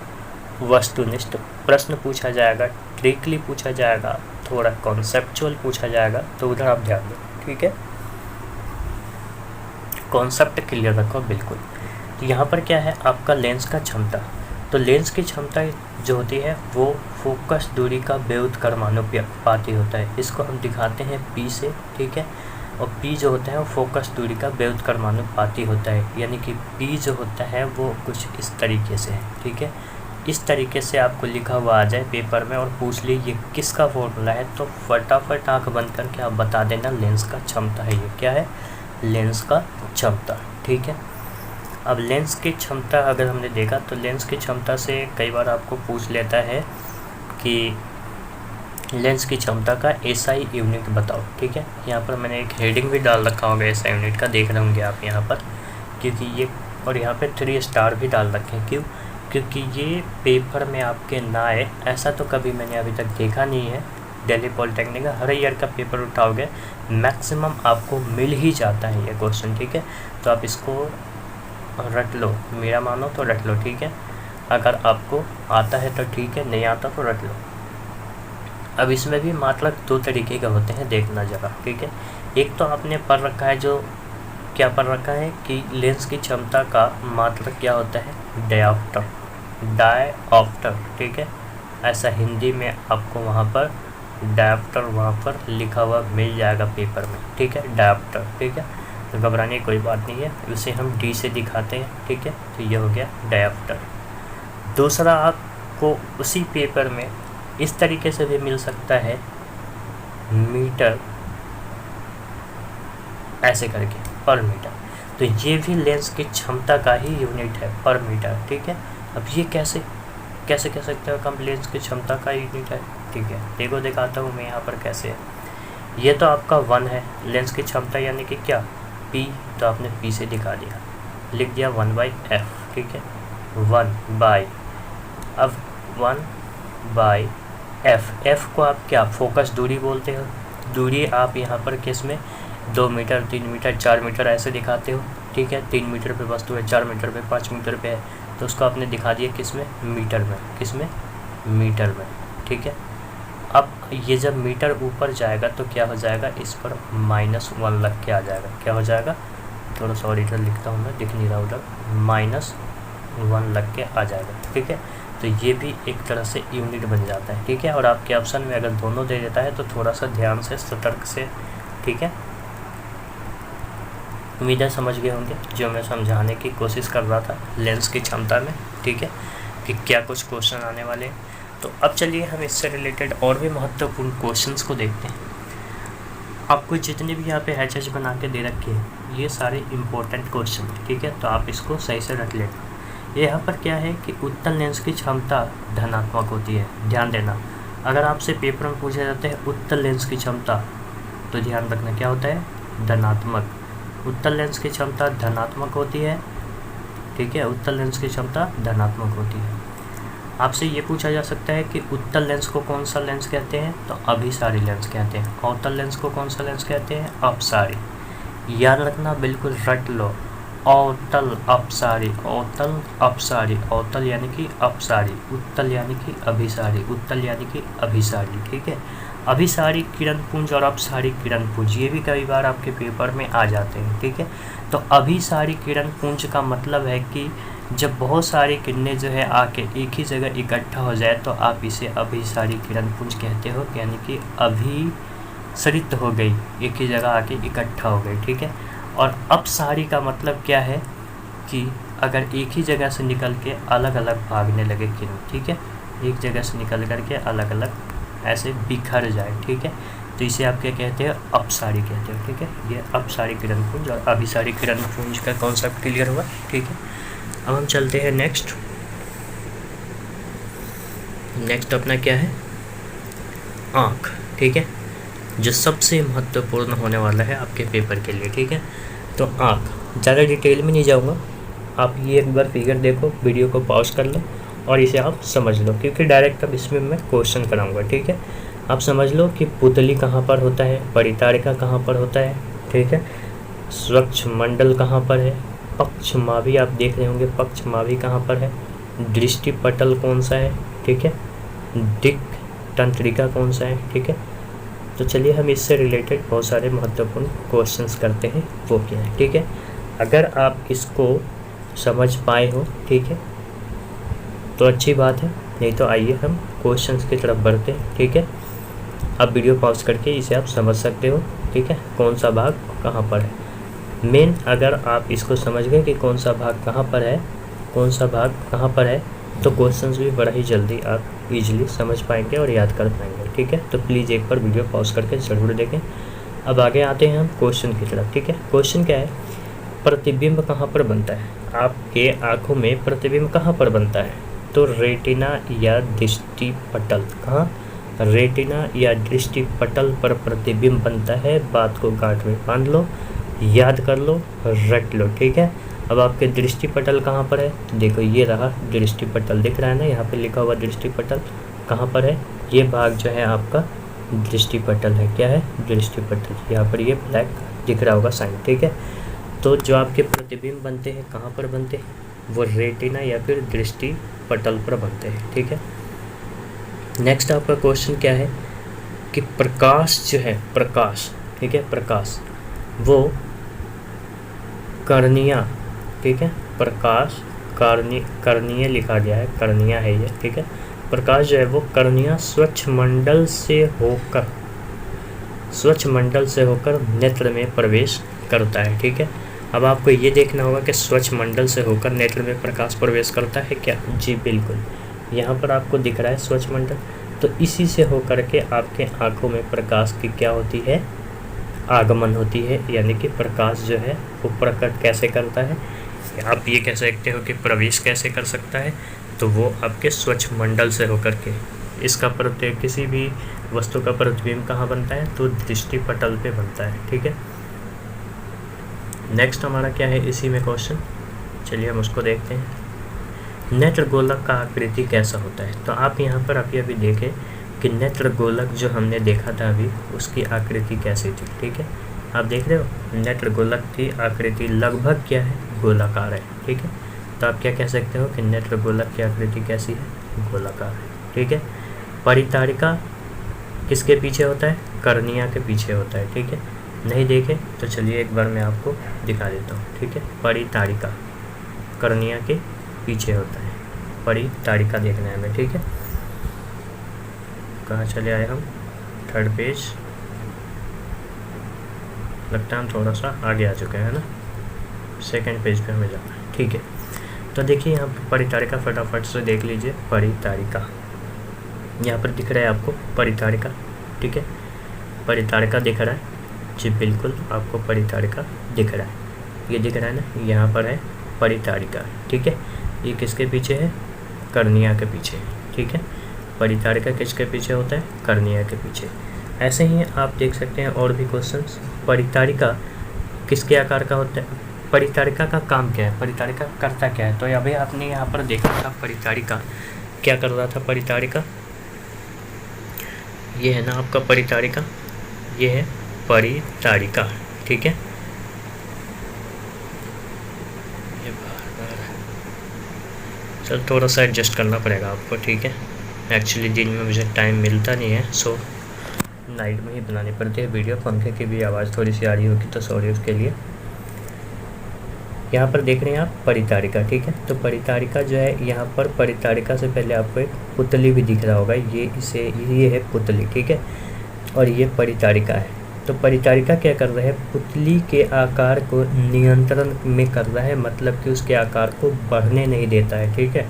[SPEAKER 1] वस्तुनिष्ठ प्रश्न पूछा जाएगा, ट्रिकली पूछा जाएगा, थोड़ा कॉन्सेप्चुअल पूछा जाएगा, तो उधर आप ध्यान दो, ठीक है। कॉन्सेप्ट क्लियर रखो बिल्कुल। तो यहाँ पर क्या है आपका लेंस का क्षमता। तो लेंस की क्षमता जो होती है वो फोकस दूरी का व्युत्क्रमानुपाती होता है। इसको हम दिखाते हैं P से, ठीक है। और P जो होता है वो फोकस दूरी का व्युत्क्रमानुपाती होता है, यानी कि P जो होता है वो कुछ इस तरीके से है, ठीक है। इस तरीके से आपको लिखा हुआ आ जाए पेपर में और पूछ ली ये किसका फॉर्मूला है, तो फटाफट आँख बंद करके आप बता देना लेंस का क्षमता है, ये क्या है, लेंस का क्षमता, ठीक है। अब लेंस की क्षमता अगर हमने देखा तो लेंस की क्षमता से कई बार आपको पूछ लेता है कि लेंस की क्षमता का एसआई यूनिट बताओ, ठीक है। यहाँ पर मैंने एक हेडिंग भी डाल रखा होगा एसआई यूनिट का, देख रहे होंगे आप यहाँ पर, क्योंकि ये, और यहाँ पे 3 स्टार भी डाल रखे हैं, क्यों, क्योंकि ये पेपर में आपके ना आए, ऐसा तो कभी मैंने अभी तक देखा नहीं है। दिल्ली पॉलिटेक्निक का हर ईयर का पेपर उठाओगे मैक्सिमम आपको मिल ही जाता है ये क्वेश्चन, ठीक है। तो आप इसको रट लो, मेरा मानो तो रट लो, ठीक है। अगर आपको आता है तो ठीक है, नहीं आता तो रट लो। अब इसमें भी मात्रक 2 तरीके के होते हैं, देखना जरा, ठीक है। एक तो आपने पढ़ रखा है जो क्या पढ़ रखा है कि लेंस की क्षमता का मात्रक क्या होता है, डायऑप्टर, डायऑप्टर, ठीक है। ऐसा हिंदी में आपको वहाँ पर डायऑप्टर वहाँ पर लिखा हुआ मिल जाएगा पेपर में, ठीक है, डायऑप्टर, ठीक है। तो घबराने की कोई बात नहीं है, उसे हम डी से दिखाते हैं, ठीक है। तो ये हो गया डायऑप्टर। दूसरा आपको उसी पेपर में इस तरीके से भी मिल सकता है, मीटर ऐसे करके, पर मीटर। तो ये भी लेंस की क्षमता का ही यूनिट है, पर मीटर, ठीक है। अब ये कैसे कैसे कह सकते हो कम लेंस की क्षमता का यूनिट है, ठीक है। देखो दिखाता हूँ मैं यहाँ पर कैसे है। ये तो आपका 1 है लेंस की क्षमता, यानी कि क्या, P, तो आपने P से दिखा दिया, लिख दिया 1/f, ठीक है, 1/, अब 1/f, f को आप क्या फोकस दूरी बोलते हो। दूरी आप यहाँ पर किस में 2 मीटर, 3 मीटर, 4 मीटर ऐसे दिखाते हो, ठीक है। 3 मीटर पे वस्तु है, 4 मीटर पे, 5 मीटर पे है, तो उसको आपने दिखा दिया किस में, मीटर में, किस में, मीटर में, ठीक है। अब ये जब मीटर ऊपर जाएगा तो क्या हो जाएगा, इस पर -1 लग के आ जाएगा, क्या हो जाएगा, थोड़ा सा और इधर लिखता हूँ मैं, दिख नहीं रहा उधर, -1 लग के आ जाएगा, ठीक है। तो ये भी एक तरह से यूनिट बन जाता है, ठीक है। और आपके ऑप्शन में अगर दोनों दे देता है तो थोड़ा सा ध्यान से, सतर्क से, ठीक है। उम्मीद है समझ गए होंगे जो मैं समझाने की कोशिश कर रहा था लेंस की क्षमता में, ठीक है, कि क्या कुछ क्वेश्चन आने वाले हैं। तो अब चलिए हम इससे रिलेटेड और भी महत्वपूर्ण क्वेश्चंस को देखते हैं। आपको जितने भी यहाँ पे HH बना के दे रखे हैं ये सारे इम्पोर्टेंट क्वेश्चन, ठीक है। तो आप इसको सही से रख लेना। यहाँ पर क्या है कि उत्तल लेंस की क्षमता धनात्मक होती है, ध्यान देना। अगर आपसे पेपर में पूछा जाता है उत्तल लेंस की क्षमता, तो ध्यान रखना क्या होता है, धनात्मक। उत्तल लेंस की क्षमता धनात्मक होती है, ठीक है, उत्तल लेंस की क्षमता धनात्मक होती है। आपसे ये पूछा जा सकता है कि उत्तल लेंस को कौन सा लेंस कहते हैं, तो अभिसारी लेंस कहते हैं। अवतल लेंस को कौन सा लेंस कहते हैं, अपसारी। याद रखना, बिल्कुल रट लो, अवतल अपसारी, अवतल अपसारी, अवतल यानी कि अपसारी, उत्तल यानी कि अभिसारी, उत्तल यानी कि अभिसारी, ठीक है। अभिसारी किरण पुंज और अपसारी किरण पुंज, ये भी कई बार आपके पेपर में आ जाते हैं, ठीक है। तो अभिसारी किरण पुंज का मतलब है कि जब बहुत सारी किरणें जो है आके एक ही जगह इकट्ठा हो जाए तो आप इसे अभिसारी किरण पुंज कहते हो, यानी कि अभिसरित हो गई, एक ही जगह आके इकट्ठा हो गई, ठीक है। और अपसारी का मतलब क्या है कि अगर एक ही जगह से निकल के अलग अलग भागने लगे किरण, ठीक है, एक जगह से निकल करके अलग अलग ऐसे बिखर जाए, ठीक है, तो इसे आप क्या कहते हैं, अपसारी कहते हो, ठीक है। ये अपसारी किरण पुंज और अभिसारी किरण पुंज का कॉन्सेप्ट क्लियर हुआ, ठीक है। अब हम चलते हैं नेक्स्ट अपना क्या है, आँख, ठीक है, जो सबसे महत्वपूर्ण होने वाला है आपके पेपर के लिए, ठीक है। तो आँख, ज़्यादा डिटेल में नहीं जाऊँगा, आप ये एक बार फिगर देखो, वीडियो को पॉज कर लो और इसे आप समझ लो, क्योंकि डायरेक्ट अब इसमें मैं क्वेश्चन कराऊंगा, ठीक है। आप समझ लो कि पुतली कहाँ पर होता है, परितारिका कहाँ पर होता है, ठीक है, स्वच्छ मंडल कहाँ पर है, पक्षमावी आप देख रहे होंगे, पक्षमावी कहाँ पर है, दृष्टि पटल कौन सा है, ठीक है, दिक् तंत्रिका कौन सा है, ठीक है। तो चलिए हम इससे रिलेटेड बहुत सारे महत्वपूर्ण क्वेश्चंस करते हैं, वो क्या है, ठीक है। अगर आप इसको समझ पाए हो, ठीक है, तो अच्छी बात है, नहीं तो आइए हम क्वेश्चंस की तरफ बढ़ते हैं, ठीक है। आप वीडियो पॉज करके इसे आप समझ सकते हो, ठीक है, कौन सा भाग कहाँ पर है। मेन अगर आप इसको समझ गए कि कौन सा भाग कहाँ पर है, कौन सा भाग कहाँ पर है, तो क्वेश्चंस भी बड़ा ही जल्दी आप इजीली समझ पाएंगे और याद कर पाएंगे, ठीक है। तो प्लीज़ एक बार वीडियो पॉज करके ज़रूर देखें। अब आगे आते हैं हम क्वेश्चन की तरफ, ठीक है। क्वेश्चन क्या है, प्रतिबिंब कहाँ पर बनता है, आपके आँखों में प्रतिबिंब कहाँ पर बनता है, तो रेटिना या दृष्टि पटल, कहाँ, रेटिना या दृष्टि पटल पर प्रतिबिंब बनता है। बात को गांठ में बांध लो, याद कर लो, रट लो, ठीक है। अब आपके दृष्टि पटल कहाँ पर है, देखो ये रहा दृष्टि पटल, दिख रहा है ना, यहाँ पे लिखा हुआ दृष्टि पटल कहाँ पर है, ये भाग जो है आपका दृष्टि पटल है, क्या है, दृष्टि पटल, यहाँ पर ये ब्लैक दिख रहा होगा साइन, ठीक है। तो जो आपके प्रतिबिंब बनते हैं कहाँ पर बनते हैं, वो रेटिना या फिर दृष्टि पटल पर बनते हैं, ठीक है। नेक्स्ट आपका क्वेश्चन क्या है कि प्रकाश जो है, प्रकाश, ठीक है, प्रकाश वो कर्निया, ठीक है, प्रकाश कर्णीय लिखा गया है, कर्निया है ये, ठीक है। प्रकाश जो है वो कर्निया स्वच्छ मंडल से होकर नेत्र में प्रवेश करता है, ठीक है। अब आपको ये देखना होगा कि स्वच्छ मंडल से होकर नेत्र में प्रकाश प्रवेश करता है क्या? जी बिल्कुल, यहाँ पर आपको दिख रहा है स्वच्छ मंडल, तो इसी से होकर के आपके आँखों में प्रकाश की क्या होती है? आगमन होती है, यानी कि प्रकाश जो है वो प्रकट कैसे करता है, आप ये कह सकते हो कि प्रवेश कैसे कर सकता है, तो वो आपके स्वच्छ मंडल से होकर के। इसका किसी भी वस्तु का प्रतिबिंब कहाँ बनता है? तो दृष्टि पटल पे बनता है, ठीक है। नेक्स्ट हमारा क्या है इसी में क्वेश्चन, चलिए हम उसको देखते हैं। नेत्र गोलक का आकृति कैसा होता है? तो आप यहाँ पर अभी देखें कि नेत्र गोलक जो हमने देखा था अभी, उसकी आकृति कैसी थी, ठीक है। आप देख रहे हो नेत्र गोलक की आकृति लगभग क्या है? गोलाकार है, ठीक है। तो आप क्या कह सकते हो कि नेत्र गोलक की आकृति कैसी है? गोलाकार है, ठीक है। परितारिका किसके पीछे होता है? कर्निया के पीछे होता है, ठीक है। नहीं देखे तो चलिए एक बार मैं आपको दिखा देता हूँ, ठीक है। परितारिका कर्निया के पीछे होता है, परितारिका देखना है हमें, ठीक है। कहाँ चले आए हम? थर्ड पेज, लगता है हम थोड़ा सा आगे आ चुके हैं ना, सेकंड पेज पे हमें जाना है, ठीक है। तो देखिए यहाँ पर परितारिका फटाफट से देख लीजिए। परितारिका यहाँ पर दिख रहा है आपको, परितारिका, ठीक है। परितारिका दिख रहा है? जी बिल्कुल, आपको परितारिका दिख रहा है, ये दिख रहा है ना, यहाँ पर है परितारिका, ठीक है। ये किसके पीछे है? कर्निया के पीछे, ठीक है। परितारिका किसके पीछे होता है? कर्निया के पीछे। ऐसे ही आप देख सकते हैं और भी क्वेश्चंस। परितारिका किसके आकार का होता है? परितारिका का काम क्या है? परितारिका करता क्या है? तो अभी आपने यहाँ पर देखा था परितारिका क्या कर रहा था। परितारिका ये है ना आपका परितारिका, ये है परितारिका, ठीक है। ये चल थोड़ा सा एडजस्ट करना पड़ेगा आपको, ठीक है। एक्चुअली दिन में मुझे टाइम मिलता नहीं है, सो नाइट में ही बनानी पड़ती है वीडियो। पंखे की भी आवाज़ थोड़ी सी आ रही होगी तो सॉरी उसके लिए। यहाँ पर देख रहे हैं आप परितारिका, ठीक है। तो परितारिका जो है, यहाँ पर परितारिका से पहले आपको एक पुतली भी दिख रहा होगा, ये है पुतली, ठीक है। और ये परितारिका है। तो परितारिका क्या कर रहा है? पुतली के आकार को नियंत्रण में कर रहा है, मतलब कि उसके आकार को बढ़ने नहीं देता है, ठीक है।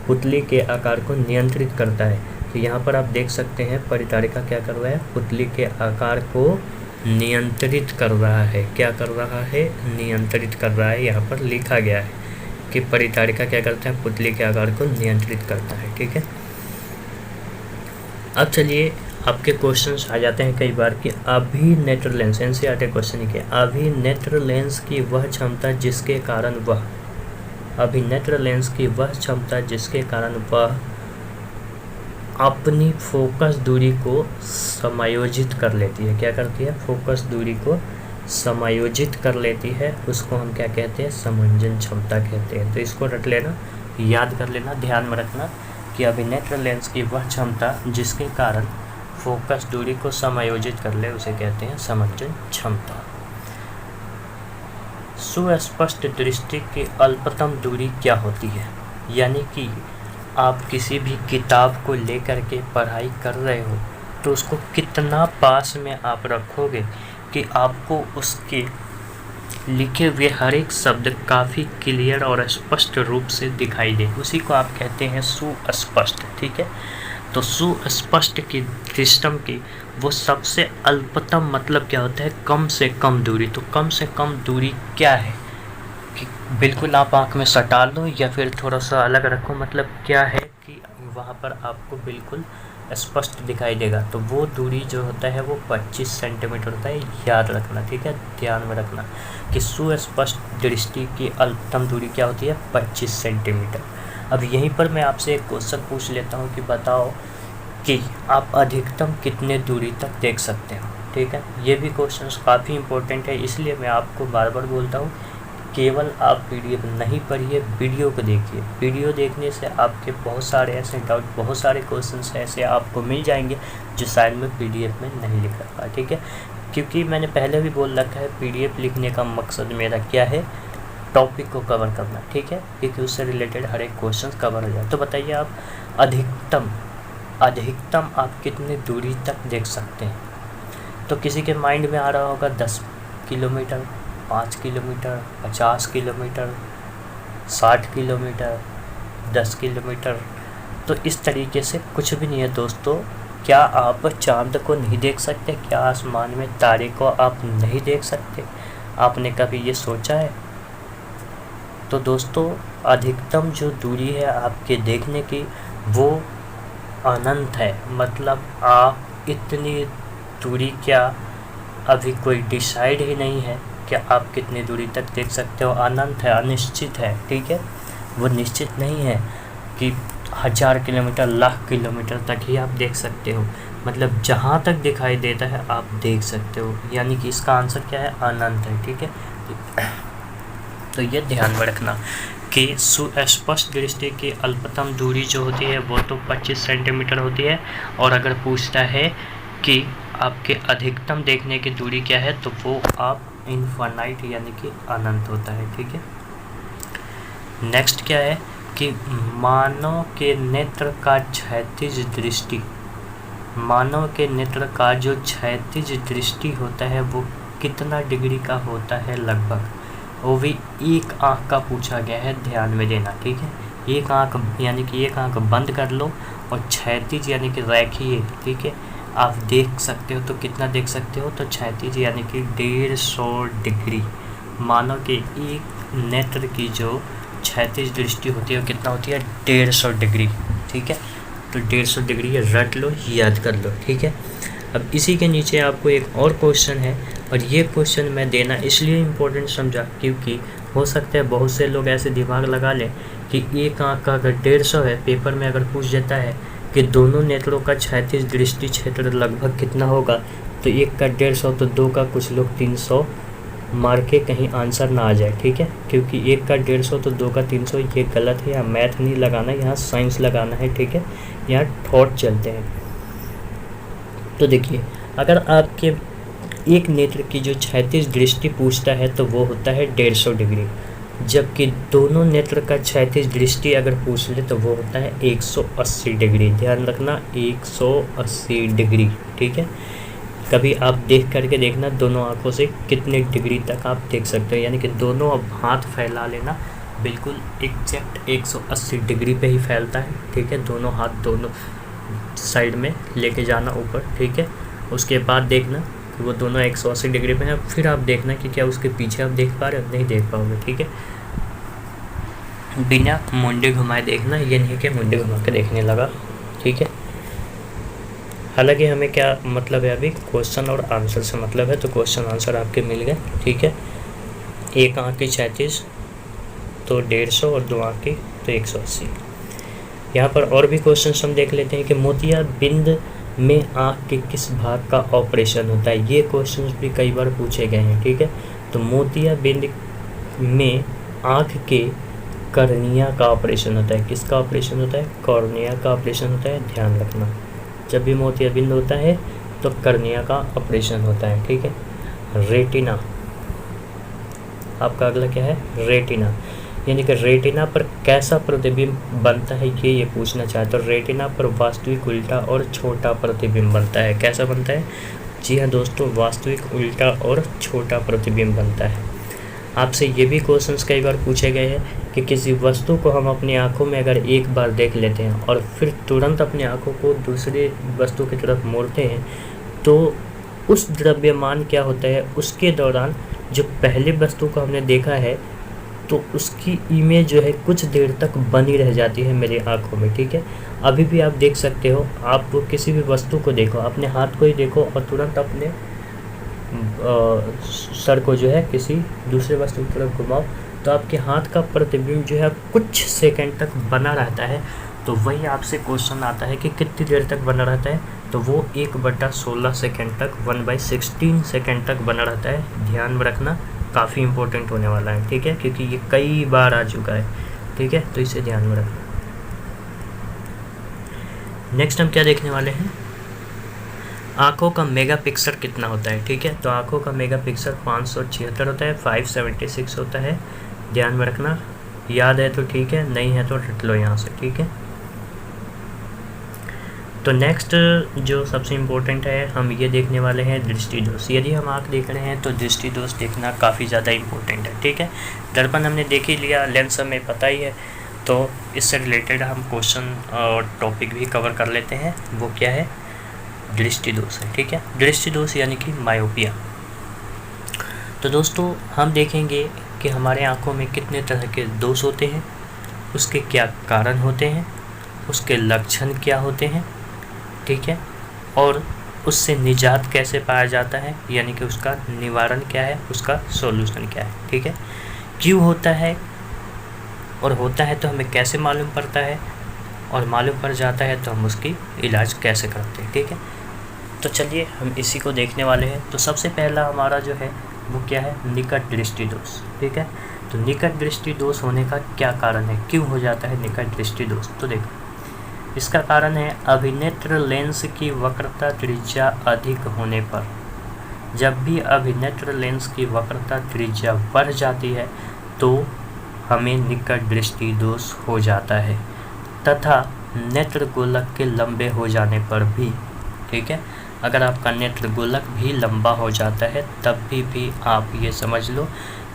[SPEAKER 1] पुतली के आकार को नियंत्रित करता है। तो यहाँ पर आप देख सकते हैं परितारिका क्या कर रहा है? पुतली के आकार को नियंत्रित कर रहा है। क्या कर रहा है? नियंत्रित कर रहा है। यहाँ पर लिखा गया है कि परितारिका क्या करता है? पुतली के आकार को नियंत्रित करता है, ठीक है। अब चलिए आपके क्वेश्चंस आ जाते हैं कई बार कि अभिनेत्र लेंस, एनसीईआरटी क्वेश्चन ही के अभिनेत्र लेंस की वह क्षमता जिसके कारण वह अभिनेत्र लेंस की वह क्षमता जिसके कारण वह अपनी फोकस दूरी को समायोजित कर लेती है। क्या करती है? फोकस दूरी को समायोजित कर लेती है, उसको हम क्या कहते हैं? समंजन क्षमता कहते हैं। तो इसको रट लेना, याद कर लेना, ध्यान में रखना कि अभिनेत्र लेंस की वह क्षमता जिसके कारण फोकस दूरी को समायोजित कर ले उसे कहते हैं समंजन क्षमता। सुस्पष्ट दृष्टि की अल्पतम दूरी क्या होती है? यानी कि आप किसी भी किताब को लेकर के पढ़ाई कर रहे हो तो उसको कितना पास में आप रखोगे कि आपको उसके लिखे हुए हर एक शब्द काफ़ी क्लियर और स्पष्ट रूप से दिखाई दे, उसी को आप कहते हैं सुस्पष्ट, ठीक है। तो सुस्पष्ट की सिस्टम की वो सबसे अल्पतम मतलब क्या होता है? कम से कम दूरी। तो कम से कम दूरी क्या है कि बिल्कुल आप आँख में सटा लो या फिर थोड़ा सा अलग रखो, मतलब क्या है कि वहाँ पर आपको बिल्कुल स्पष्ट दिखाई देगा। तो वो दूरी जो होता है वो 25 सेंटीमीटर होता है, याद रखना, ठीक है। ध्यान में रखना कि सुस्पष्ट दृष्टि की अल्पतम दूरी क्या होती है? 25 सेंटीमीटर। अब यहीं पर मैं आपसे एक क्वेश्चन पूछ लेता हूँ कि बताओ कि आप अधिकतम कितने दूरी तक देख सकते हो, ठीक है। ये भी क्वेश्चन काफ़ी इंपॉर्टेंट है, इसलिए मैं आपको बार बार बोलता हूँ केवल आप पीडीएफ नहीं पढ़िए, वीडियो को देखिए। वीडियो देखने से आपके बहुत सारे ऐसे डाउट, बहुत सारे क्वेश्चंस ऐसे आपको मिल जाएंगे जो शायद मैं पीडीएफ में नहीं लिख रहा, ठीक है। क्योंकि मैंने पहले भी बोल रखा है पीडीएफ लिखने का मकसद मेरा क्या है टॉपिक को कवर करना, ठीक है, क्योंकि उससे रिलेटेड हर एक क्वेश्चन कवर हो जाए। तो बताइए आप अधिकतम आप कितनी दूरी तक देख सकते हैं? तो किसी के माइंड में आ रहा होगा 10 kilometre, 5 kilometre, 50 kilometre, 60 kilometre, 10 kilometre. तो इस तरीके से कुछ भी नहीं है दोस्तों। क्या आप चाँद को नहीं देख सकते? क्या आसमान में तारे को आप नहीं देख सकते? आपने कभी ये सोचा है? तो दोस्तों अधिकतम जो दूरी है आपके देखने की वो अनंत है। मतलब आप इतनी दूरी क्या अभी कोई डिसाइड ही नहीं है कि आप कितनी दूरी तक देख सकते हो। अनंत है, अनिश्चित है, ठीक है। वो निश्चित नहीं है कि 1000 किलोमीटर, लाख किलोमीटर तक ही आप देख सकते हो। मतलब जहाँ तक दिखाई देता है आप देख सकते हो, यानी कि इसका आंसर क्या है? अनंत है, ठीक है। तो ये ध्यान में रखना कि सुस्पष्ट दृष्टि की अल्पतम दूरी जो होती है वो तो 25 सेंटीमीटर होती है, और अगर पूछता है कि आपके अधिकतम देखने की दूरी क्या है तो वो आप इनफाइनाइट यानी कि अनंत होता है, ठीक है। नेक्स्ट क्या है कि मानव के नेत्र का क्षैतिज दृष्टि, मानव के नेत्र का जो क्षैतिज दृष्टि होता है वो कितना डिग्री का होता है लगभग? वो भी एक आँख का पूछा गया है, ध्यान में देना, ठीक है। एक आँख यानी कि एक आँख बंद कर लो और क्षैतिज यानी कि रेखीय, ठीक है, आप देख सकते हो। तो कितना देख सकते हो? तो क्षैतिज यानी कि 150 डिग्री। मानव के एक नेत्र की जो क्षैतिज दृष्टि होती है वो कितना होती है? 150 डिग्री, ठीक है। तो 150 डिग्री रट लो, याद कर लो, ठीक है। अब इसी के नीचे आपको एक और क्वेश्चन है, और ये क्वेश्चन मैं देना इसलिए इम्पोर्टेंट समझा क्योंकि हो सकता है बहुत से लोग ऐसे दिमाग लगा लें कि एक आँख का अगर 150 है, पेपर में अगर पूछ देता है कि दोनों नेत्रों का क्षैतिज दृष्टि क्षेत्र लगभग कितना होगा, तो एक का 150 तो दो का कुछ लोग 300 मार के कहीं आंसर ना आ जाए, ठीक है। क्योंकि एक का 150 तो दो का 300, ये गलत है। यहाँ मैथ नहीं लगाना, यहाँ साइंस लगाना है, ठीक है। यहाँ थॉट चलते हैं। तो देखिए, अगर आपके एक नेत्र की जो क्षैतिज दृष्टि पूछता है तो वो होता है 150 डिग्री, जबकि दोनों नेत्र का क्षैतिज दृष्टि अगर पूछ ले तो वो होता है 180 डिग्री। ध्यान रखना, 180 डिग्री, ठीक है। कभी आप देख करके देखना दोनों आँखों से कितने डिग्री तक आप देख सकते हो, यानी कि दोनों अब हाथ फैला लेना, बिल्कुल एग्जैक्ट 180 डिग्री पे ही फैलता है, ठीक है। दोनों हाथ दोनों साइड में लेके जाना ऊपर, ठीक है। उसके बाद देखना कि वो दोनों 180 डिग्री पे हैं। फिर आप देखना कि क्या उसके पीछे आप देख पा रहे हो? नहीं देख पाओगे, ठीक है। बिना मुंडे घुमाए देखना, ये नहीं कि मुंडे घुमा के देखने लगा, ठीक है। हालांकि हमें क्या मतलब है, अभी क्वेश्चन और आंसर से मतलब है, तो क्वेश्चन आंसर आपके मिल गए, ठीक है। एक आँख की 36 तो 150 और दो आँख की तो 180। यहाँ पर और भी क्वेश्चन हम देख लेते हैं कि मोतियाबिंद में आँख के किस भाग का ऑपरेशन होता है। ये क्वेश्चन भी कई बार पूछे गए हैं, ठीक है। तो मोतियाबिंद में आँख के कॉर्निया का ऑपरेशन होता है। किसका ऑपरेशन होता है? कॉर्निया का ऑपरेशन होता है, ध्यान रखना। जब भी मोतियाबिंद होता है तो कॉर्निया का ऑपरेशन होता है, ठीक है। रेटिना, आपका अगला क्या है? रेटिना, यानी कि रेटिना पर कैसा प्रतिबिंब बनता है, ये पूछना चाहते हो। रेटिना पर वास्तविक उल्टा और छोटा प्रतिबिंब बनता है। कैसा बनता है? जी हाँ दोस्तों, वास्तविक उल्टा और छोटा प्रतिबिंब बनता है। आपसे ये भी क्वेश्चंस कई बार पूछे गए हैं कि किसी वस्तु को हम अपनी आंखों में अगर एक बार देख लेते हैं और फिर तुरंत अपनी आंखों को दूसरे वस्तु की तरफ मोड़ते हैं तो उस द्रव्यमान क्या होता है, उसके दौरान जो पहले वस्तु को हमने देखा है तो उसकी इमेज जो है कुछ देर तक बनी रह जाती है मेरी आंखों में, ठीक है। अभी भी आप देख सकते हो, आप किसी भी वस्तु को देखो, अपने हाथ को ही देखो और तुरंत अपने सर को जो है किसी दूसरे वस्तु की तरफ घुमाओ तो आपके हाथ का प्रतिबिंब जो है कुछ सेकंड तक बना रहता है। तो वही आपसे क्वेश्चन आता है कि कितनी देर तक बना रहता है, तो वो 1/16 सेकंड तक, 1/16 सेकंड तक बना रहता है। ध्यान में रखना, काफ़ी इंपॉर्टेंट होने वाला है, ठीक है, क्योंकि ये कई बार आ चुका है, ठीक है, तो इसे ध्यान में रखना। नेक्स्ट हम क्या देखने वाले हैं, आँखों का मेगापिक्सल कितना होता है, ठीक है। तो आँखों का मेगापिक्सल 576 होता है, 576 होता है, ध्यान में रखना, याद है तो ठीक है, नहीं है तो रट लो यहाँ से, ठीक है। तो नेक्स्ट जो सबसे इम्पोर्टेंट है, हम ये देखने वाले हैं दृष्टि दोष। यदि हम आँख देख रहे हैं तो दृष्टि दोष देखना काफ़ी ज़्यादा इम्पोर्टेंट है, ठीक है। दर्पण हमने देख ही लिया, लेंस हमें पता ही है, तो इससे रिलेटेड हम क्वेश्चन और टॉपिक भी कवर कर लेते हैं। वो क्या है? दृष्टि दोष है, ठीक है। दृष्टि दोष यानी कि मायोपिया। तो दोस्तों हम देखेंगे कि हमारे आँखों में कितने तरह के दोष होते हैं, उसके क्या कारण होते हैं, उसके लक्षण क्या होते हैं, ठीक है, और उससे निजात कैसे पाया जाता है, यानी कि उसका निवारण क्या है, उसका सॉल्यूशन क्या है, ठीक है। क्यों होता है और होता है तो हमें कैसे मालूम पड़ता है, और मालूम पड़ जाता है तो हम उसकी इलाज कैसे करते हैं, ठीक है। तो चलिए हम इसी को देखने वाले हैं। तो सबसे पहला हमारा जो है वो क्या है? निकट दृष्टि दोष, ठीक है। तो निकट दृष्टि दोष होने का क्या कारण है, क्यों हो जाता है निकट दृष्टि दोष? तो देखो, इसका कारण है अभिनेत्र लेंस की वक्रता त्रिज्या अधिक होने पर। जब भी अभिनेत्र लेंस की वक्रता त्रिज्या बढ़ जाती है तो हमें निकट दृष्टि दोष हो जाता है, तथा नेत्र गोलक के लंबे हो जाने पर भी, ठीक है। अगर आपका नेत्र गोलक भी लंबा हो जाता है तब भी आप ये समझ लो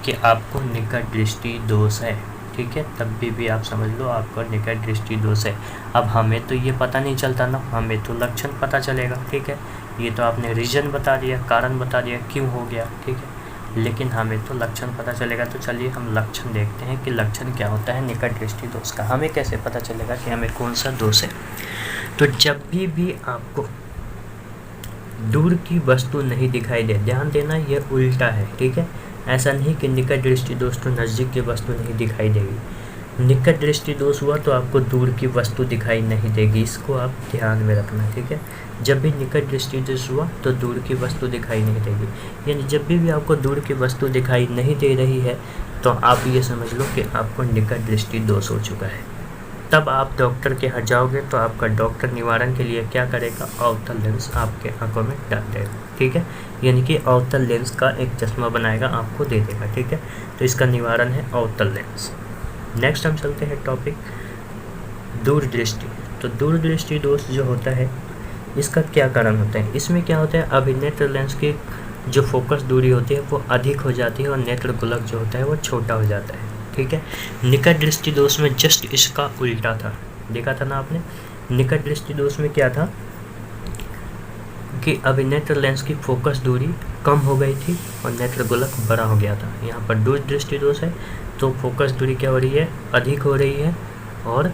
[SPEAKER 1] कि आपको निकट दृष्टि दोष है, ठीक है। तब भी आप समझ लो आपको निकट दृष्टि दोष है। अब हमें तो ये पता नहीं चलता ना, हमें तो लक्षण पता चलेगा, ठीक है। ये तो आपने रीजन बता दिया, कारण बता दिया क्यों हो गया, ठीक है, लेकिन हमें तो लक्षण पता चलेगा। तो चलिए हम लक्षण देखते हैं कि लक्षण क्या होता है निकट दृष्टि दोष का। हमें कैसे पता चलेगा कि हमें कौन सा दोष है? तो जब भी आपको दूर की वस्तु नहीं दिखाई दे, ध्यान देना ये उल्टा है, ठीक है। ऐसा नहीं कि निकट दृष्टि दोष तो नज़दीक की वस्तु नहीं दिखाई देगी, निकट दृष्टि दोष हुआ तो आपको दूर की वस्तु दिखाई नहीं देगी, इसको आप ध्यान में रखना, ठीक है। जब भी निकट दृष्टि दोष हुआ तो दूर की वस्तु दिखाई नहीं देगी, यानी जब भी आपको दूर की वस्तु दिखाई नहीं दे रही है तो आप ये समझ लो कि आपको निकट दृष्टि दोष हो चुका है। तब आप डॉक्टर के यहाँ जाओगे तो आपका डॉक्टर निवारण के लिए क्या करेगा? अवतल लेंस आपके आंखों में डाल देगा, ठीक है, यानी कि अवतल लेंस का एक चश्मा बनाएगा, आपको दे देगा, ठीक है। तो इसका निवारण है अवतल लेंस। नेक्स्ट हम चलते हैं टॉपिक दूरदृष्टि। तो दूरदृष्टि दोष जो होता है इसका क्या कारण होता है? इसमें क्या होता है, अभिनेत्र लेंस की जो फोकस दूरी होती है वो अधिक हो जाती है और नेत्र गोलक जो होता है वो छोटा हो जाता है, ठीक है। निकट दृष्टि दोष में जस्ट इसका उल्टा था, देखा था ना आपने। निकट दृष्टि दोष में क्या था कि अभिनेत्र लेंस की फोकस दूरी कम हो गई थी और नेत्र गोलक बड़ा हो गया था। यहाँ पर दूर दृष्टि दोष है तो फोकस दूरी क्या हो रही है? अधिक हो रही है और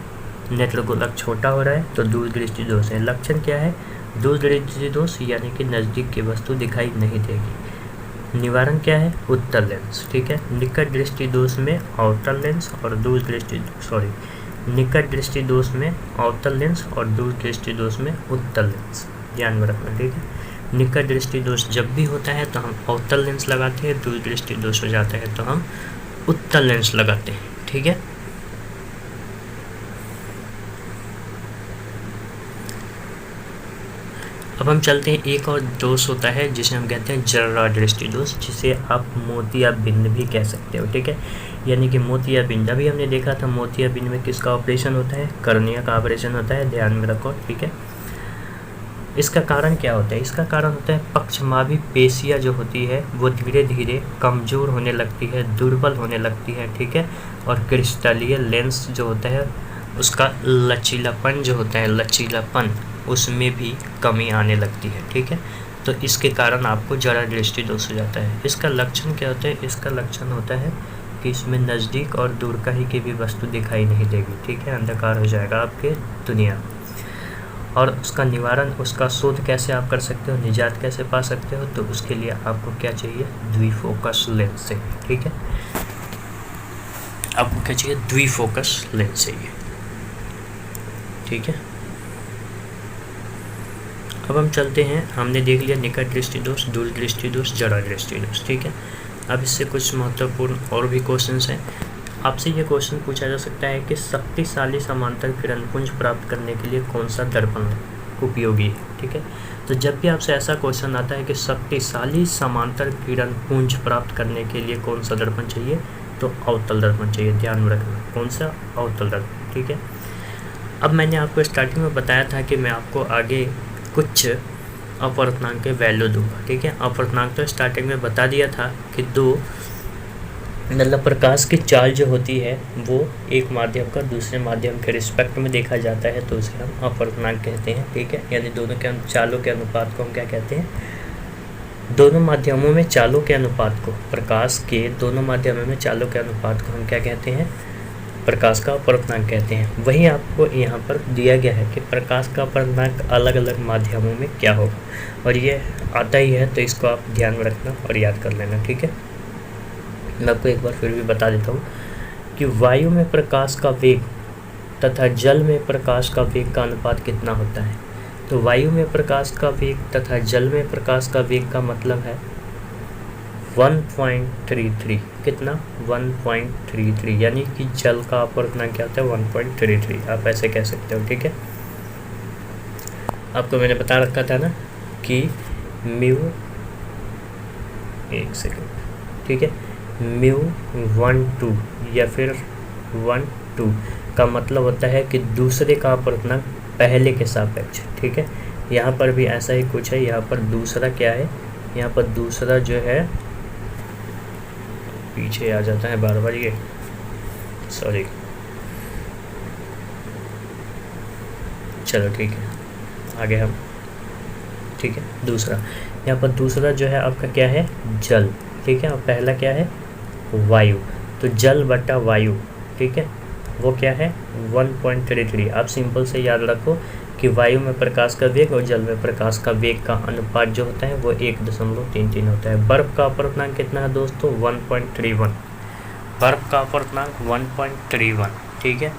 [SPEAKER 1] नेत्र गोलक छोटा हो रहा है, तो दूर दृष्टि दोष है। लक्षण क्या है? दूर दृष्टि दोष यानी कि नज़दीक की वस्तु दिखाई नहीं देगी। निवारण क्या है? उत्तल लेंस, ठीक है। निकट दृष्टि दोष में अवतल लेंस और दूर दृष्टि निकट दृष्टि दोष में अवतल लेंस और दूर दृष्टि दोष में उत्तल लेंस, ध्यान में रखना, ठीक है। निकट दृष्टि दोष जब भी होता है तो हम अवतल लेंस लगाते हैं, दूर दृष्टि दोष हो जाता है तो हम उत्तल लेंस लगाते हैं, ठीक है। अब हम चलते हैं, एक और दोष होता है जिसे हम कहते हैं जर्रा दृष्टि दोष, जिसे आप मोतियाबिंद भी कह सकते हो, ठीक है। यानी कि मोतियाबिंद, अभी हमने देखा था मोतियाबिंद में किसका ऑपरेशन होता है? कर्निया का ऑपरेशन होता है, ध्यान में रखो, ठीक है। इसका कारण क्या होता है? इसका कारण होता है पक्षमाभी पेशियाँ जो होती है वो धीरे धीरे कमज़ोर होने लगती है, दुर्बल होने लगती है, ठीक है। और क्रिस्टलीय लेंस जो होता है उसका लचीलापन जो होता है, लचीलापन उसमें भी कमी आने लगती है, ठीक है। तो इसके कारण आपको जरा दृष्टि दोष हो जाता है। इसका लक्षण क्या होता है? इसका लक्षण होता है कि इसमें नज़दीक और दूर का ही की भी वस्तु दिखाई नहीं देगी, ठीक है। अंधकार हो जाएगा आपके दुनिया। और उसका निवारण, उसका शोध कैसे आप कर सकते हो, निजात कैसे पा सकते हो? तो उसके लिए आपको क्या चाहिए? द्विफोकस लेंस चाहिए, ठीक है। आपको क्या चाहिए? द्विफोकस लेंस चाहिए, ठीक है। अब हम चलते हैं, हमने देख लिया निकट दृष्टि दोष, दूर दृष्टि दोष, जरा दृष्टि दोष, ठीक है। अब इससे कुछ महत्वपूर्ण और भी क्वेश्चंस हैं। आपसे ये क्वेश्चन पूछा जा सकता है कि शक्तिशाली समांतर किरण पुंज प्राप्त करने के लिए कौन सा दर्पण उपयोगी है, ठीक है। तो जब भी आपसे ऐसा क्वेश्चन आता है कि शक्तिशाली समांतर किरण पुंज प्राप्त करने के लिए कौन सा दर्पण चाहिए, तो अवतल दर्पण चाहिए, ध्यान में रखना। कौन सा? अवतल दर्पण, ठीक है। अब मैंने आपको स्टार्टिंग में बताया था कि मैं आपको आगे कुछ अपवर्तनांक के वैल्यू दूंगा, ठीक है। अपवर्तनांक तो स्टार्टिंग में बता दिया था कि दो मतलब प्रकाश की चाल जो होती है वो एक माध्यम का दूसरे माध्यम के रिस्पेक्ट में देखा जाता है, तो उसे हम अपवर्तनांक कहते हैं, ठीक है। यानी दोनों के चालों के अनुपात को हम क्या कहते हैं? दोनों माध्यमों में चालों के अनुपात को, प्रकाश के दोनों माध्यमों में चालों के अनुपात को हम क्या कहते हैं? प्रकाश का अपवर्तनांक कहते हैं। वही आपको यहाँ पर दिया गया है कि प्रकाश का अपवर्तनांक अलग अलग माध्यमों में क्या होगा, और ये आता ही है, तो इसको आप ध्यान में रखना और याद कर लेना, ठीक है। मैं आपको एक बार फिर भी बता देता हूँ कि वायु में प्रकाश का वेग तथा जल में प्रकाश का वेग का अनुपात कितना होता है। तो वायु में प्रकाश का वेग तथा जल में प्रकाश का वेग का मतलब है 1.33। कितना? 1.33, यानी कि जल का अपवर्तनांक क्या होता है? 1.33, आप ऐसे कह सकते हो, ठीक है। आपको मैंने बता रखा था ना कि म्यू, एक सेकेंड, ठीक है, म्यू 1.2 या फिर 1.2 का मतलब होता है कि दूसरे का अपवर्तनांक पहले के सापेक्ष, ठीक है। यहाँ पर भी ऐसा ही कुछ है। यहाँ पर दूसरा क्या है? यहाँ पर दूसरा जो है पीछे आ जाता है बार बार, ये सॉरी, चलो ठीक है, आगे हम, ठीक है। दूसरा, यहाँ पर दूसरा जो है आपका क्या है? जल, ठीक है। और पहला क्या है? वायु। तो जल बटा वायु, ठीक है, वो क्या है? 1.33। आप सिंपल से याद रखो कि वायु में प्रकाश का वेग और जल में प्रकाश का वेग का अनुपात जो होता है वो 1.33 होता है। बर्फ का अपवर्तनांक कितना है दोस्तों? 1.31। बर्फ का अपवर्तनांक 1.31, ठीक है।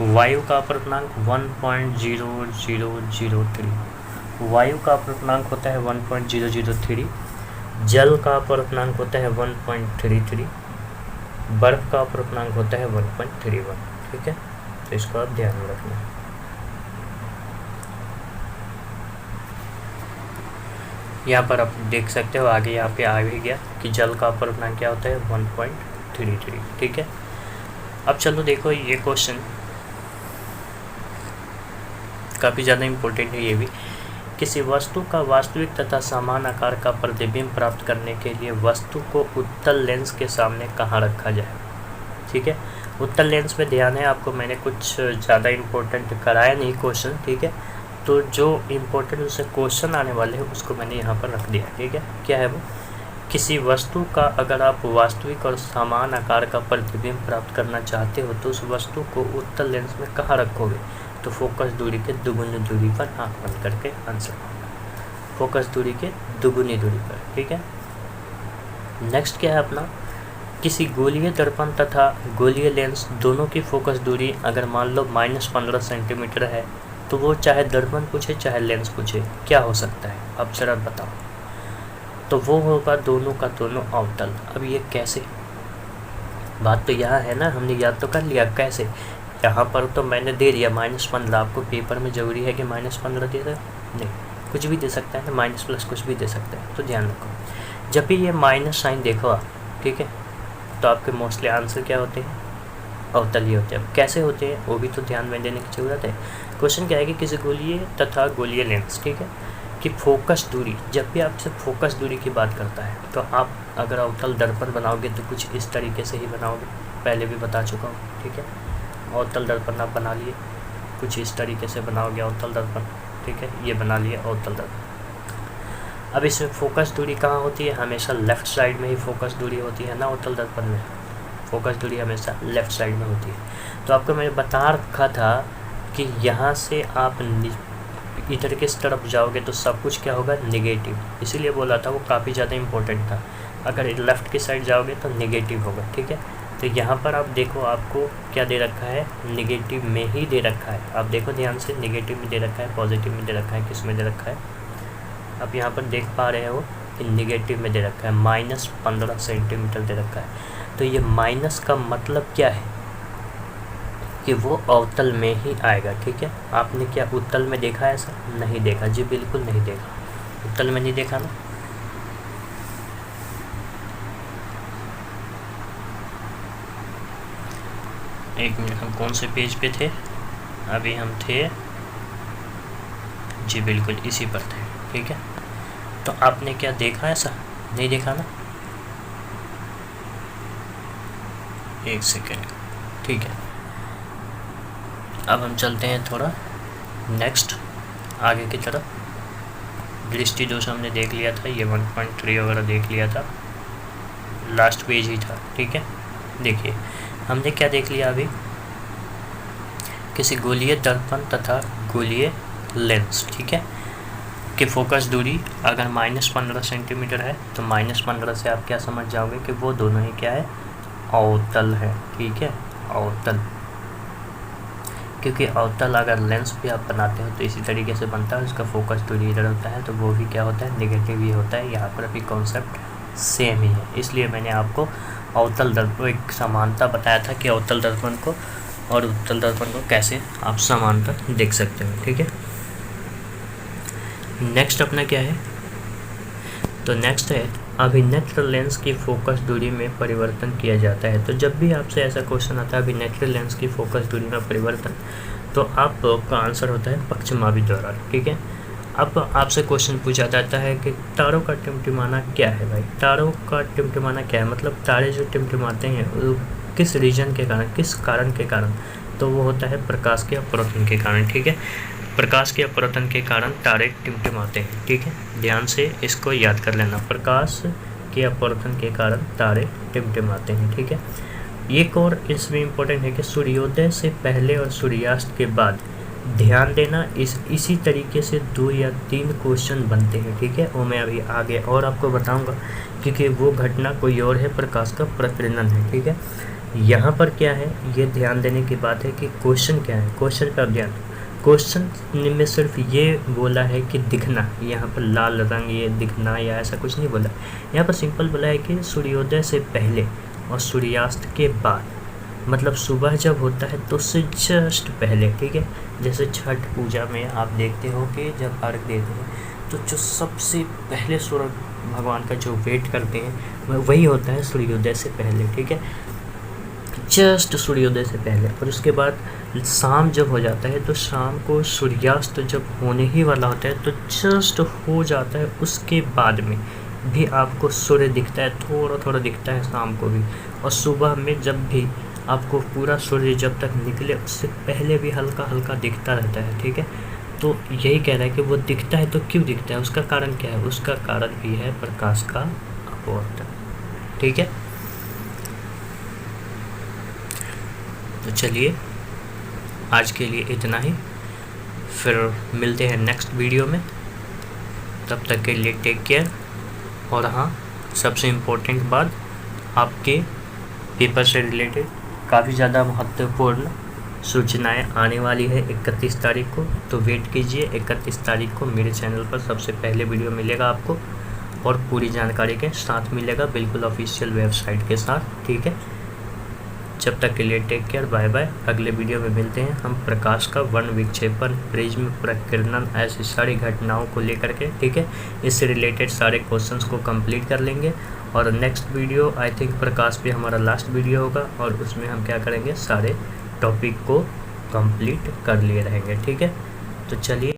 [SPEAKER 1] वायु का अपवर्तनांक 1.0003। वायु का अपवर्तनांक होता है 1.003। जल का अपवर्तनांक होता है 1.33। बर्फ का अपवर्तनांक होता है 1.31, ठीक है। तो इसको आप ध्यान में रखना। यहाँ पर आप देख सकते हो आगे, यहाँ पे आ भी गया कि जल का अपवर्तनांक क्या होता है? 1.33, ठीक है। अब चलो देखो, ये क्वेश्चन काफ़ी ज़्यादा इम्पोर्टेंट है ये भी। किसी वस्तु का वास्तविक तथा समान आकार का प्रतिबिंब प्राप्त करने के लिए वस्तु को उत्तल लेंस के सामने कहाँ रखा जाए, ठीक है। उत्तल लेंस पे ध्यान है आपको, मैंने कुछ ज़्यादा इम्पोर्टेंट कराया नहीं क्वेश्चन, ठीक है। तो जो इम्पोर्टेंट उससे क्वेश्चन आने वाले हैं उसको मैंने यहाँ पर रख दिया, ठीक है। क्या है वो? किसी वस्तु का अगर आप वास्तविक और समान आकार का प्रतिबिंब प्राप्त करना चाहते हो तो उस वस्तु को उत्तल लेंस में कहाँ रखोगे? तो फोकस दूरी के दुगुनी दूरी पर आँख बंद करके आंसर होगा। फोकस दूरी के दुगुनी दूरी पर, ठीक है। नेक्स्ट क्या है अपना? किसी गोलीय दर्पण तथा गोलीय लेंस दोनों की फोकस दूरी अगर मान लो -15 सेंटीमीटर है तो वो चाहे दर्पण पूछे चाहे लेंस पूछे क्या हो सकता है? अब जरा बताओ। तो वो होगा दोनों का दोनों अवतल। अब ये कैसे? बात तो यहाँ है ना, हमने याद तो कर लिया कैसे। यहाँ पर तो मैंने दे दिया -15। आपको पेपर में ज़रूरी है कि -15 दे दे? नहीं, कुछ भी दे सकता है ना, माइनस प्लस कुछ भी दे सकता है। तो ध्यान रखो, जब भी ये माइनस साइन देखो आप, ठीक है, तो आपके मोस्टली आंसर क्या होते हैं? अवतल ही होते हैं। अब कैसे होते हैं वो भी तो ध्यान में देने की ज़रूरत है। क्वेश्चन क्या है कि किसी गोलीय तथा गोलीय लेंस, ठीक है, कि फोकस दूरी, जब भी आपसे फोकस दूरी की बात करता है तो आप अगर अवतल दर्पण बनाओगे तो कुछ इस तरीके से ही बनाओगे, पहले भी बता चुका हूँ, ठीक है। अवतल दर्पण आप बना लिए, कुछ इस तरीके से बनाओगे अवतल दर्पण, ठीक है, ये बना लिए अवतल दर्पण। अब इसमें फोकस दूरी कहाँ होती है? हमेशा लेफ़्ट साइड में ही फोकस दूरी होती है ना अवतल दर्पण में। फोकस दूरी हमेशा लेफ़्ट साइड में होती है। तो आपको मैंने बता रखा था कि यहाँ से आप इधर किस तरफ जाओगे तो सब कुछ क्या होगा? नेगेटिव। इसीलिए बोला था वो काफ़ी ज़्यादा इम्पोर्टेंट था। अगर लेफ़्ट की साइड जाओगे तो नेगेटिव होगा, ठीक है। तो यहाँ पर आप देखो, आपको क्या दे रखा है? नेगेटिव में ही दे रखा है। आप देखो ध्यान से, नेगेटिव में दे रखा है, पॉजिटिव में दे रखा है, किस में दे रखा है? आप यहाँ पर देख पा रहे हो कि नेगेटिव में दे रखा है, -15 सेंटीमीटर दे रखा है। तो ये माइनस का मतलब क्या है? कि वो अवतल में ही आएगा, ठीक है। आपने क्या उत्तल में देखा है? ऐसा नहीं देखा जी, बिल्कुल नहीं देखा। उत्तल में नहीं देखा ना। एक मिनट, हम कौन से पेज पे थे? अभी हम थे जी बिल्कुल इसी पर थे, ठीक है। तो आपने क्या देखा, ऐसा नहीं देखा ना? एक सेकेंड, ठीक है। अब हम चलते हैं थोड़ा नेक्स्ट आगे की तरफ। दृष्टि दोष हमने देख लिया था, ये 1.3 वगैरह देख लिया था, लास्ट पेज ही था, ठीक है। देखिए हमने क्या देख लिया अभी, किसी गोलीय दर्पण तथा गोलीय लेंस, ठीक है, कि फोकस दूरी अगर -15 सेंटीमीटर है तो -15 से आप क्या समझ जाओगे कि वो दोनों ही क्या है, अवतल है, ठीक है, अवतल। क्योंकि अवतल अगर लेंस भी आप बनाते हो तो इसी तरीके से बनता है, उसका फोकस दूरी इधर होता है, तो वो भी क्या होता है, नेगेटिव ही होता है। यहाँ पर भी कॉन्सेप्ट सेम ही है, इसलिए मैंने आपको अवतल दर्पण एक समानता बताया था कि अवतल दर्पण को और उत्तल दर्पण को कैसे आप समांतर देख सकते हो, ठीक है। नेक्स्ट अपना क्या है, तो नेक्स्ट है अभिनेत्र लेंस की फोकस दूरी में परिवर्तन किया जाता है। तो जब भी आपसे ऐसा क्वेश्चन आता है अभिनेत्र लेंस की फोकस दूरी में परिवर्तन, तो आपका आंसर होता है पक्षमापी द्वारा, ठीक है। अब आपसे क्वेश्चन पूछा जाता है कि तारों का टिमटिमाना क्या है भाई, तारों का टिमटिमाना क्या है, मतलब तारे जो टिमटिमाते हैं वो किस रीजन के कारण, किस कारण के कारण, तो वो होता है प्रकाश के अपवर्तन के कारण, ठीक है। प्रकाश के अपवर्तन के कारण तारे टिमटिमाते हैं, ठीक है, ध्यान से इसको याद कर लेना, प्रकाश के अपवर्तन के कारण तारे टिमटिमाते हैं, ठीक है। एक और इसमें इम्पोर्टेंट है कि सूर्योदय से पहले और सूर्यास्त के बाद ध्यान देना, इसी तरीके से 2 या 3 क्वेश्चन बनते हैं, ठीक है। वो मैं अभी आगे और आपको बताऊंगा, क्योंकि वो घटना कोई और है, प्रकाश का प्रकीर्णन है, ठीक है। यहाँ पर क्या है, ये ध्यान देने की बात है कि क्वेश्चन क्या है, क्वेश्चन पर ध्यान। क्वेश्चन में सिर्फ ये बोला है कि दिखना, यहाँ पर लाल रंग ये दिखना या ऐसा कुछ नहीं बोला, यहाँ पर सिंपल बोला है कि सूर्योदय से पहले और सूर्यास्त के बाद, मतलब सुबह जब होता है तो उससे जस्ट पहले, ठीक है। जैसे छठ पूजा में आप देखते हो कि जब अर्घ देते हैं तो जो सबसे पहले सूर्य भगवान का जो वेट करते हैं वही होता है सूर्योदय से पहले, ठीक है, जस्ट सूर्योदय से पहले। और उसके बाद शाम जब हो जाता है तो शाम को सूर्यास्त जब होने ही वाला होता है तो जस्ट हो जाता है, उसके बाद में भी आपको सूर्य दिखता है, थोड़ा थोड़ा दिखता है शाम को भी, और सुबह में जब भी आपको पूरा सूर्य जब तक निकले उससे पहले भी हल्का हल्का दिखता रहता है, ठीक है। तो यही कह रहा है कि वो दिखता है, तो क्यों दिखता है, उसका कारण क्या है, उसका कारण भी है प्रकाश का अपवर्तन, ठीक है। तो चलिए आज के लिए इतना ही, फिर मिलते हैं नेक्स्ट वीडियो में, तब तक के लिए टेक केयर। और हाँ, सबसे इम्पोर्टेंट बात, आपके पेपर से रिलेटेड काफ़ी ज़्यादा महत्वपूर्ण सूचनाएं आने वाली है 31 तारीख को, तो वेट कीजिए, 31 तारीख को मेरे चैनल पर सबसे पहले वीडियो मिलेगा आपको, और पूरी जानकारी के साथ मिलेगा, बिल्कुल ऑफिशियल वेबसाइट के साथ, ठीक है। जब तक के लिए टेक केयर, बाय बाय। अगले वीडियो में मिलते हैं हम प्रकाश का वर्ण विक्षेपण, प्रिज्म, प्रकीर्णन, ऐसी सारी घटनाओं को लेकर के, ठीक है। इससे रिलेटेड सारे क्वेश्चंस को कंप्लीट कर लेंगे, और नेक्स्ट वीडियो आई थिंक प्रकाश पे हमारा लास्ट वीडियो होगा, और उसमें हम क्या करेंगे, सारे टॉपिक को कंप्लीट कर लिए रहेंगे, ठीक है। तो चलिए।